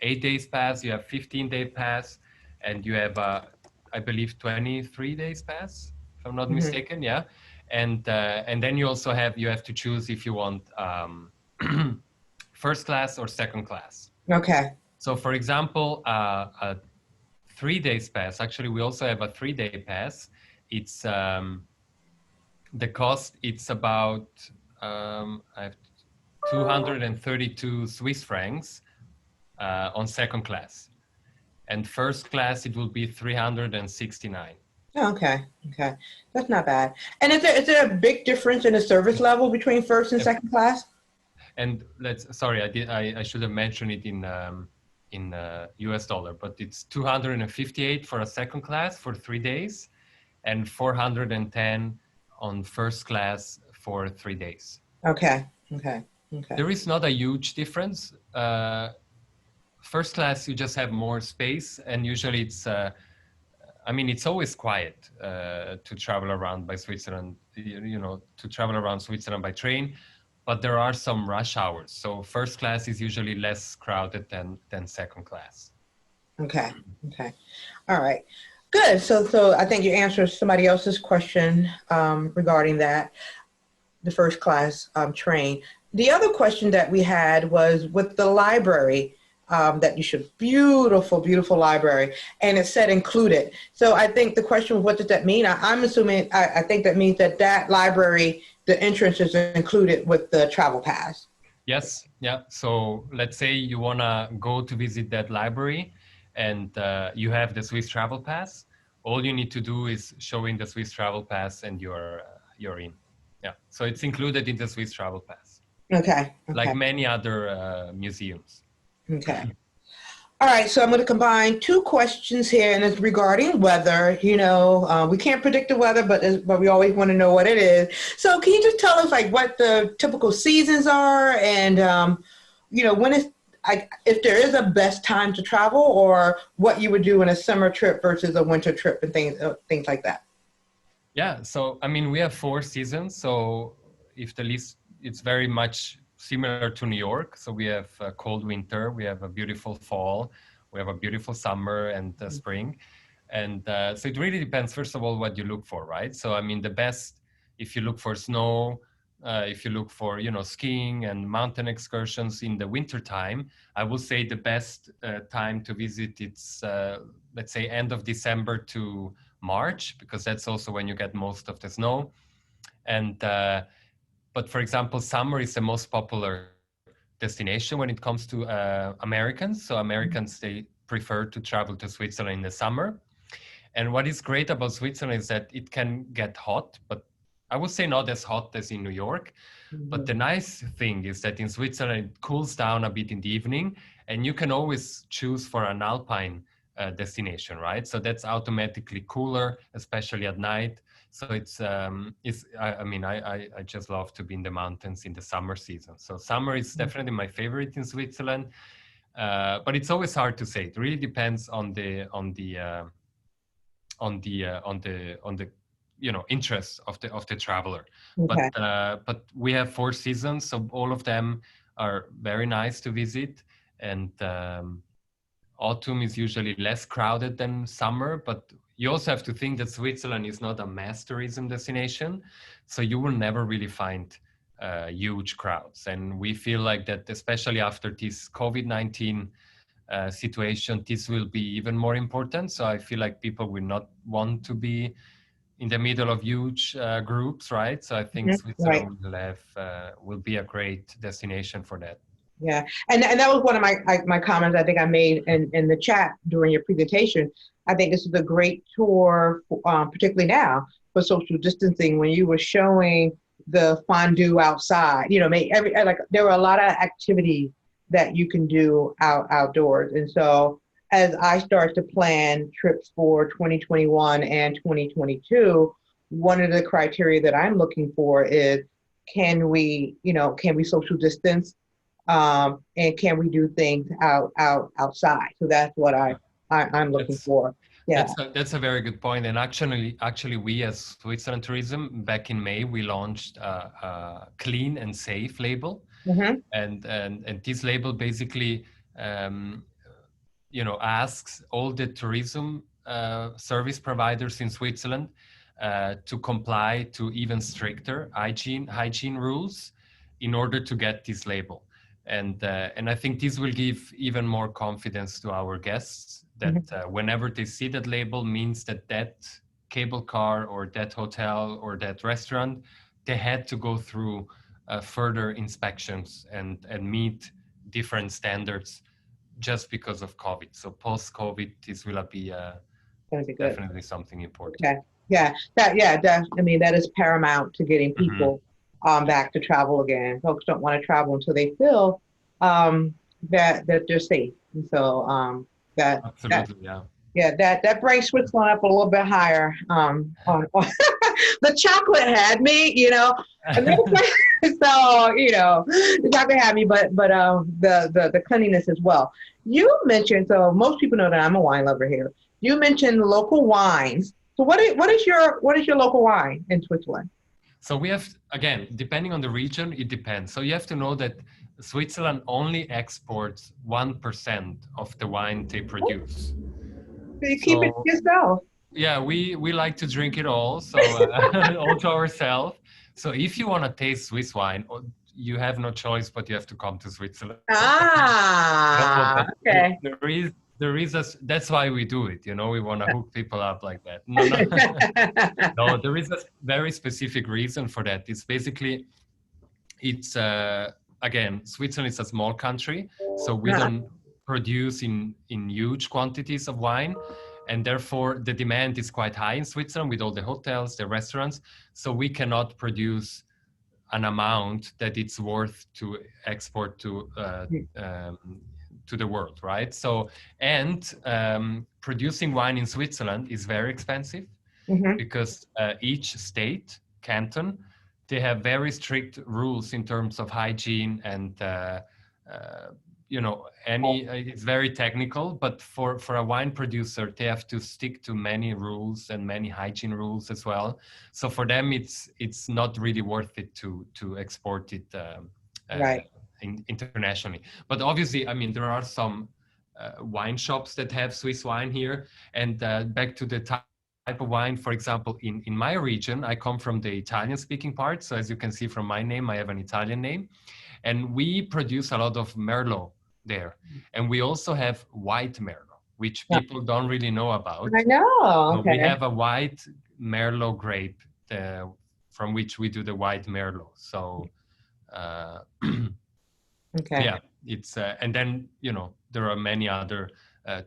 8 days pass, you have 15-day pass, and you have I believe 23 days pass, if I'm not mistaken. Yeah, and then you also have to choose if you want first class or second class. Okay. So for example, a 3 days pass. Actually, we also have a 3-day pass. It's the cost. It's about I have 232 Swiss francs on second class, and first class it will be 369. Oh, okay. Okay. That's not bad. And is there a big difference in the service level between first and second class? And I should have mentioned it in US dollar, but it's 258 for a second class for 3 days, and 410 on first class for 3 days. Okay. Okay. Okay. There is not a huge difference. First class, you just have more space, and usually it's always quiet to travel around by Switzerland, to travel around Switzerland by train, but there are some rush hours. So first class is usually less crowded than second class. Okay. Okay. All right. Good. So I think you answered somebody else's question regarding that, the first class train. The other question that we had was with the library that you should, beautiful, beautiful library, and it said included. So I think the question was, what does that mean? I'm assuming, I think that means that library, the entrance is included with the travel pass. Yes. Yeah. So let's say you want to go to visit that library, and you have the Swiss Travel Pass. All you need to do is show in the Swiss Travel Pass, and you're in. Yeah. So it's included in the Swiss Travel Pass. Okay. Like many other museums. Okay. All right, so I'm going to combine two questions here, and it's regarding weather. We can't predict the weather, but we always want to know what it is. So can you just tell us like what the typical seasons are, and when is if there is a best time to travel, or what you would do in a summer trip versus a winter trip and things like that. Yeah, so I mean, we have 4 seasons. So if the list, it's very much similar to New York. So we have a cold winter, we have a beautiful fall, we have a beautiful summer and spring. And so it really depends, first of all, what you look for, right? So I mean, the best, if you look for snow, if you look for, you know, skiing and mountain excursions in the winter time, I will say the best time to visit, it's let's say end of December to March, because that's also when you get most of the snow. And but for example, summer is the most popular destination when it comes to Americans. So Americans, they prefer to travel to Switzerland in the summer. And what is great about Switzerland is that it can get hot, but I would say not as hot as in New York. But Mhm. the nice thing is that in Switzerland, it cools down a bit in the evening, and you can always choose for an alpine destination, right? So that's automatically cooler, especially at night. So I mean, I just love to be in the mountains in the summer season. So summer is definitely my favorite in Switzerland, but it's always hard to say. It really depends on the you know, interest of the traveler. Okay. But we have 4 seasons, so all of them are very nice to visit. And autumn is usually less crowded than summer, but you also have to think that Switzerland is not a mass tourism destination, so you will never really find huge crowds. And we feel like that, especially after this COVID-19 situation, this will be even more important. So I feel like people will not want to be in the middle of huge groups, right? So I think Mhm. Right. Switzerland will be a great destination for that. Yeah, and that was one of my comments I think I made in the chat during your presentation. I think this is a great tour, particularly now for social distancing. When you were showing the fondue outside, you know, like there were a lot of activities that you can do outdoors. And so as I start to plan trips for 2021 and 2022, one of the criteria that I'm looking for is, can we social distance, and can we do things outside? So that's what I'm looking That's for. Yeah. that's a very good point. And actually, we as Switzerland Tourism back in May, we launched a clean and safe label, Hmm. and this label basically um, you know, asks all the tourism service providers in Switzerland to comply to even stricter hygiene rules in order to get this label. And I think this will give even more confidence to our guests that Hmm. whenever they see that label, means that that cable car or that hotel or that restaurant, they had to go through further inspections and meet different standards just because of COVID. So post-COVID, this will be Gonna be good. definitely something important. Okay. Yeah. I mean, that is paramount to getting Hmm. people back to travel again. Folks don't want to travel until they feel that they're safe. And so that that Absolutely, yeah. yeah, that brings Switzerland up a little bit higher. On the chocolate had me, you know. And then, so the chocolate had me, but the cleanliness as well. You mentioned, so most people know that I'm a wine lover here. You mentioned local wines. So what is your local wine in Switzerland? So we have, again, depending on the region, it depends. So you have to know that Switzerland only exports 1% of the wine they produce. So you keep it to So yourself. yeah, we like to drink it all, so all to ourselves. So if you want to taste Swiss wine, you have no choice, but you have to come to Switzerland. No, Ah, but okay. there is that's why we do it. You know, we want to hook people up like that. No, no, no. There is a very specific reason for that. It's basically it's again, Switzerland is a small country, so we Ah, don't produce in huge quantities of wine, and therefore the demand is quite high in Switzerland with all the hotels, the restaurants. So we cannot produce an amount that it's worth to export um, to the world, right? So, and producing wine in Switzerland is very expensive mhm, because each state, canton, they have very strict rules in terms of hygiene and you know, it's very technical, but for a wine producer, they have to stick to many rules and many hygiene rules as well. So for them, it's not really worth it to export it Right. internationally. But obviously, I mean, there are some wine shops that have Swiss wine here. And back to the type of wine, for example, in my region, I come from the Italian-speaking part. So as you can see from my name, I have an Italian name. And we produce a lot of Merlot there. And we also have white Merlot, which people don't really know about. I know. Okay. We have a white Merlot grape from which we do the white Merlot. So, okay. Yeah, it's and then, you know, there are many other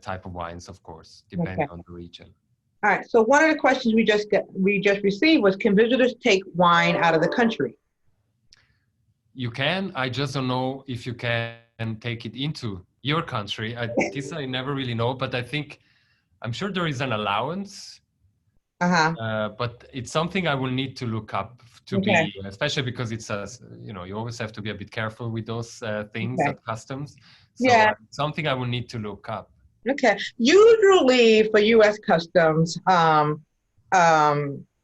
type of wines, of course, depending on the region. All right. So one of the questions we just received was, can visitors take wine out of the country? You can. I just don't know if you can take it into your country. This I never really know, but I'm sure there is an allowance. But it's something I will need to look up to be, especially because it's you know, you always have to be a bit careful with those things at customs. So it's something I will need to look up. Okay. Usually for U.S. customs,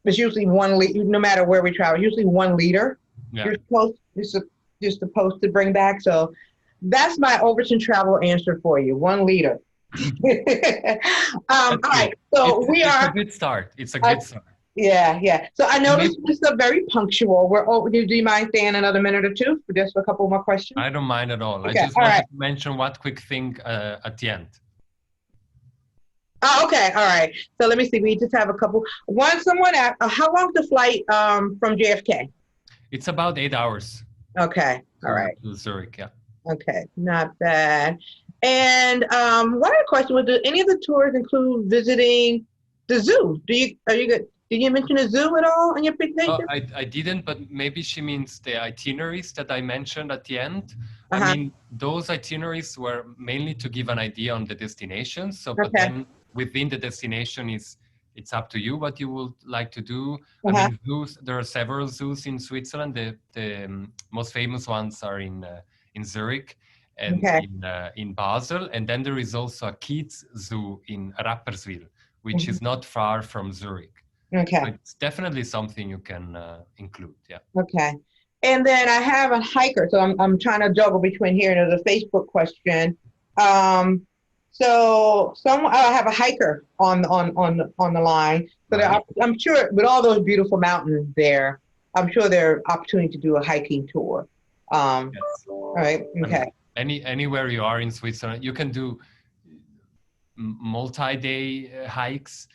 it's usually 1 liter, no matter where we travel, usually 1 liter. Yeah. You're supposed to bring back. So that's my Overton travel answer for you. 1 liter. All right. So it's a good start. It's a good start. Yeah. So I noticed we're still very punctual. Do you mind staying another minute or two for just a couple more questions? I don't mind at all. Okay. I just wanted to mention one quick thing at the end. Oh, okay. All right. So let me see. We just have a couple. Someone asked, how long is the flight from JFK? It's about 8 hours. Okay. All right. To Zurich, yeah. Okay. Not bad. And one other question was, do any of the tours include visiting the zoo? Did you mention a zoo at all on your presentation? I didn't, but maybe she means the itineraries that I mentioned at the end. I mean, those itineraries were mainly to give an idea on the destinations. So, but then within the destination it's up to you what you would like to do. I mean, zoos, there are several zoos in Switzerland. The most famous ones are in Zurich and in Basel. And then there is also a kids zoo in Rapperswil, which is not far from Zurich. Okay. So it's definitely something you can include, yeah. Okay. And then I have a hiker, so I'm trying to juggle between here and there's a Facebook question. So I have a hiker on the line. So I'm sure with all those beautiful mountains there, I'm sure there's opportunity to do a hiking tour. Yes. All right. Okay. I mean, anywhere you are in Switzerland, you can do multi-day hikes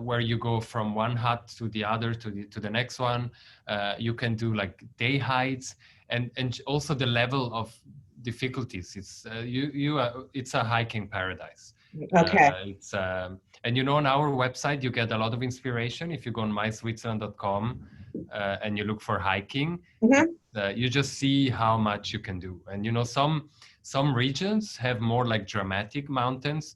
where you go from one hut to the other to the next one. You can do like day hikes, and also the level of difficulties. It's a hiking paradise. Okay. And you know, on our website you get a lot of inspiration. If you go on myswitzerland.com and you look for hiking, you just see how much you can do. And you know, some regions have more like dramatic mountains.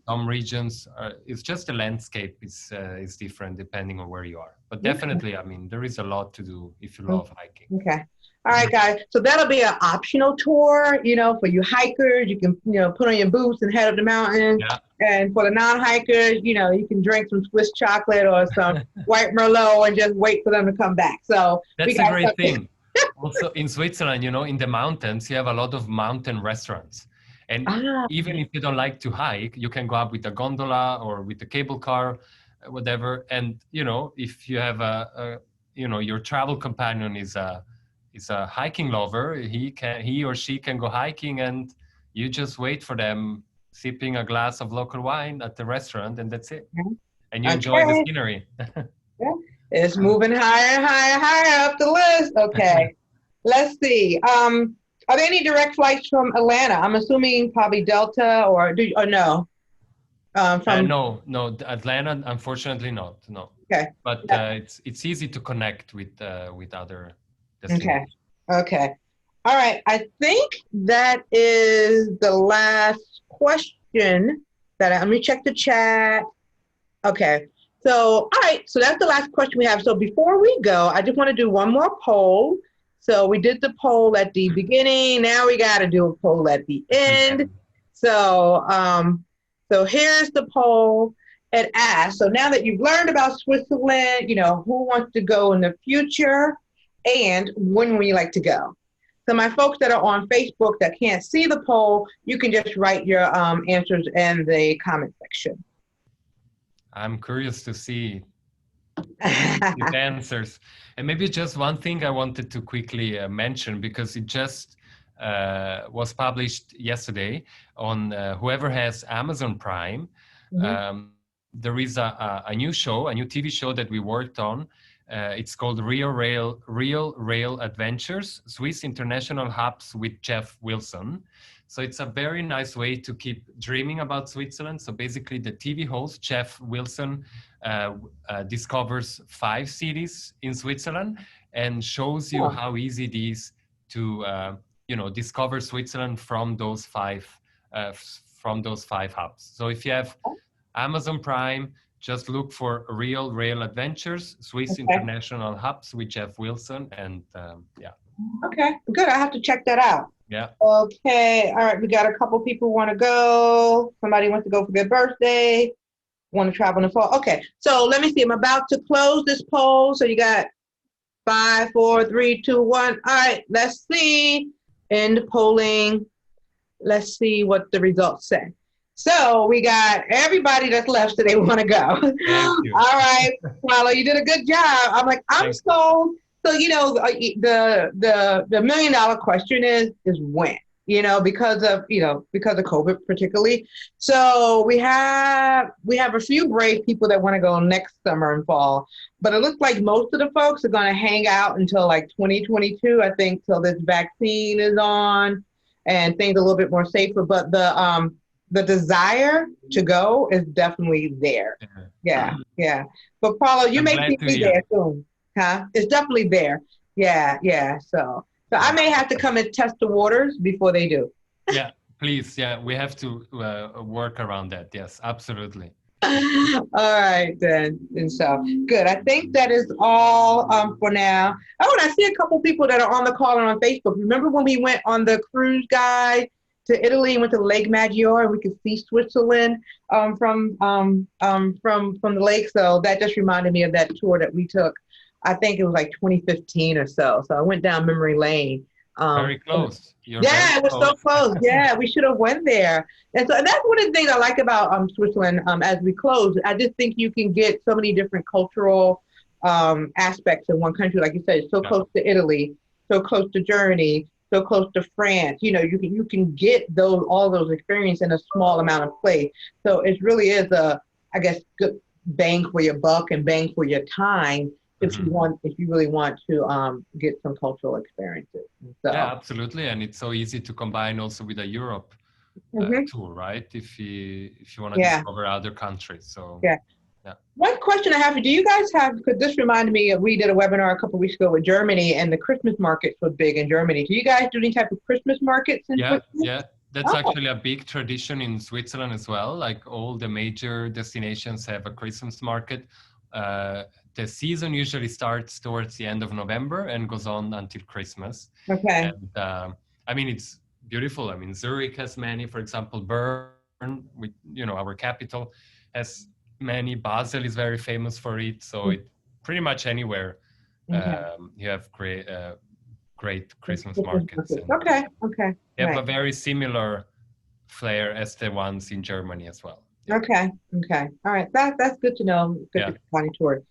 Some regions it's just the landscape is different depending on where you are. But definitely, I mean, there is a lot to do if you love hiking. Okay. All right, guys. So that'll be an optional tour, you know, for you hikers. You can, you know, put on your boots and head up the mountain. Yeah. And for the non-hikers, you know, you can drink some Swiss chocolate or some white Merlot and just wait for them to come back. So that's a great thing. Also in Switzerland, you know, in the mountains, you have a lot of mountain restaurants. And even if you don't like to hike, you can go up with a gondola or with a cable car, whatever. And, you know, if you have you know, your travel companion is a hiking lover, he or she can go hiking, and you just wait for them sipping a glass of local wine at the restaurant, and that's it. And you enjoy the scenery. It's moving higher up the list. Okay. Let's see. Are there any direct flights from Atlanta? I'm assuming probably Delta or no? No, Atlanta, unfortunately not. No. Okay. But it's easy to connect with other destinations. Okay. All right. I think that is the last question let me check the chat. Okay. So, all right. So that's the last question we have. So before we go, I just want to do one more poll. So we did the poll at the beginning. Now we got to do a poll at the end. So, so here's the poll. It asks, so now that you've learned about Switzerland, who wants to go in the future and when would you like to go? So my folks that are on Facebook that can't see the poll, you can just write your answers in the comment section. I'm curious to see these answers. And maybe just one thing I wanted to quickly mention, because it just was published yesterday on whoever has Amazon Prime. There is a new show, a new TV show that we worked on. It's called Real Rail Adventures, Swiss International Hubs with Jeff Wilson. So it's a very nice way to keep dreaming about Switzerland. So basically the TV host, Jeff Wilson, discovers 5 cities in Switzerland and shows you how easy it is to discover Switzerland from those 5 hubs. So if you have Amazon Prime, just look for Real Rail Adventures, Swiss International Hubs with Jeff Wilson, and Okay, good. I have to check that out. Yeah. Okay. All right. We got a couple people who want to go. Somebody wants to go for their birthday. Want to travel in the fall. Okay. So let me see. I'm about to close this poll. So you got 5, 4, 3, 2, 1. All right. Let's see. End polling. Let's see what the results say. So we got everybody that's left, so they want to go. Thank you. All right. Well, you did a good job. I'm like, I'm sold. So, the $1 million question is when, because of COVID particularly. So we have a few brave people that want to go next summer and fall, but it looks like most of the folks are going to hang out until like 2022, I think, till this vaccine is on and things are a little bit more safer. But the desire to go is definitely there. Yeah. But Paulo, you may see me there soon. Huh? It's definitely there. Yeah. So I may have to come and test the waters before they do. Yeah, please. Yeah, we have to work around that. Yes, absolutely. All right, then. And so, good. I think that is all for now. Oh, and I see a couple people that are on the call and on Facebook. Remember when we went on the cruise guide to Italy and went to Lake Maggiore and we could see Switzerland from the lake? So that just reminded me of that tour that we took. I think it was like 2015 or so. So I went down memory lane. Very close. It was so close. Yeah, we should have went there. And so that's one of the things I like about Switzerland. As we close, I just think you can get so many different cultural aspects in one country. Like you said, so close to Italy, so close to Germany, so close to France. You can get all those experiences in a small amount of place. So it really is good bang for your buck and bang for your time. If you really want to get some cultural experiences. So. Yeah, absolutely, and it's so easy to combine also with a Europe tour, right? If you want to discover other countries. So yeah. One question I have: do you guys have? Because this reminded me of we did a webinar a couple of weeks ago with Germany, and the Christmas markets were big in Germany. Do you guys do any type of Christmas markets in Switzerland? Yeah. That's actually a big tradition in Switzerland as well. Like all the major destinations have a Christmas market. The season usually starts towards the end of November and goes on until Christmas. Okay. And it's beautiful. Zurich has many, for example, Bern, our capital, has many. Basel is very famous for it. So it pretty much anywhere you have great Christmas markets. Okay. They have a very similar flair as the ones in Germany as well. Okay. All right. That's good to know. Good to tour.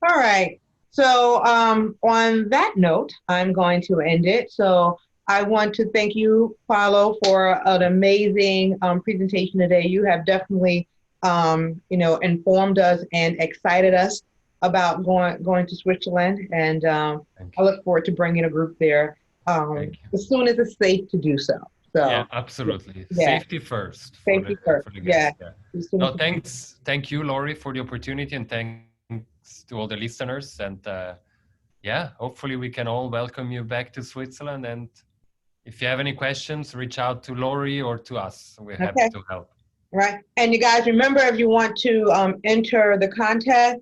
All right. So on that note, I'm going to end it. So I want to thank you, Paulo, for an amazing presentation today. You have definitely, informed us and excited us about going to Switzerland. And I look forward to bringing a group there as soon as it's safe to do so. So, yeah, absolutely. Safety first. Safety first. Yeah. No, thanks. Thank you, Lori, for the opportunity, and thanks to all the listeners. And hopefully we can all welcome you back to Switzerland. And if you have any questions, reach out to Lori or to us. We're happy to help. Right. And you guys remember, if you want to enter the contest,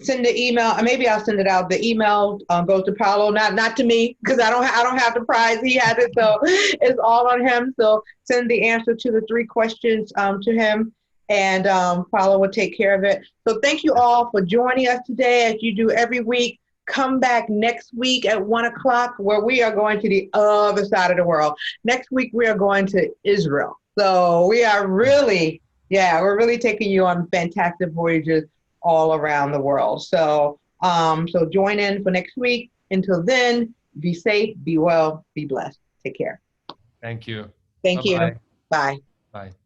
send the email, and maybe I'll send it out. The email goes to Paulo, not to me, because I don't have the prize. He has it, so it's all on him. So send the answer to the 3 questions to him, and Paulo will take care of it. So thank you all for joining us today, as you do every week. Come back next week at 1:00, where we are going to the other side of the world. Next week we are going to Israel. So we are really, we're really taking you on fantastic voyages all around the world. So, so join in for next week. Until then, be safe, be well, be blessed. Take care. Thank you. Thank you. Bye-bye. Bye. Bye.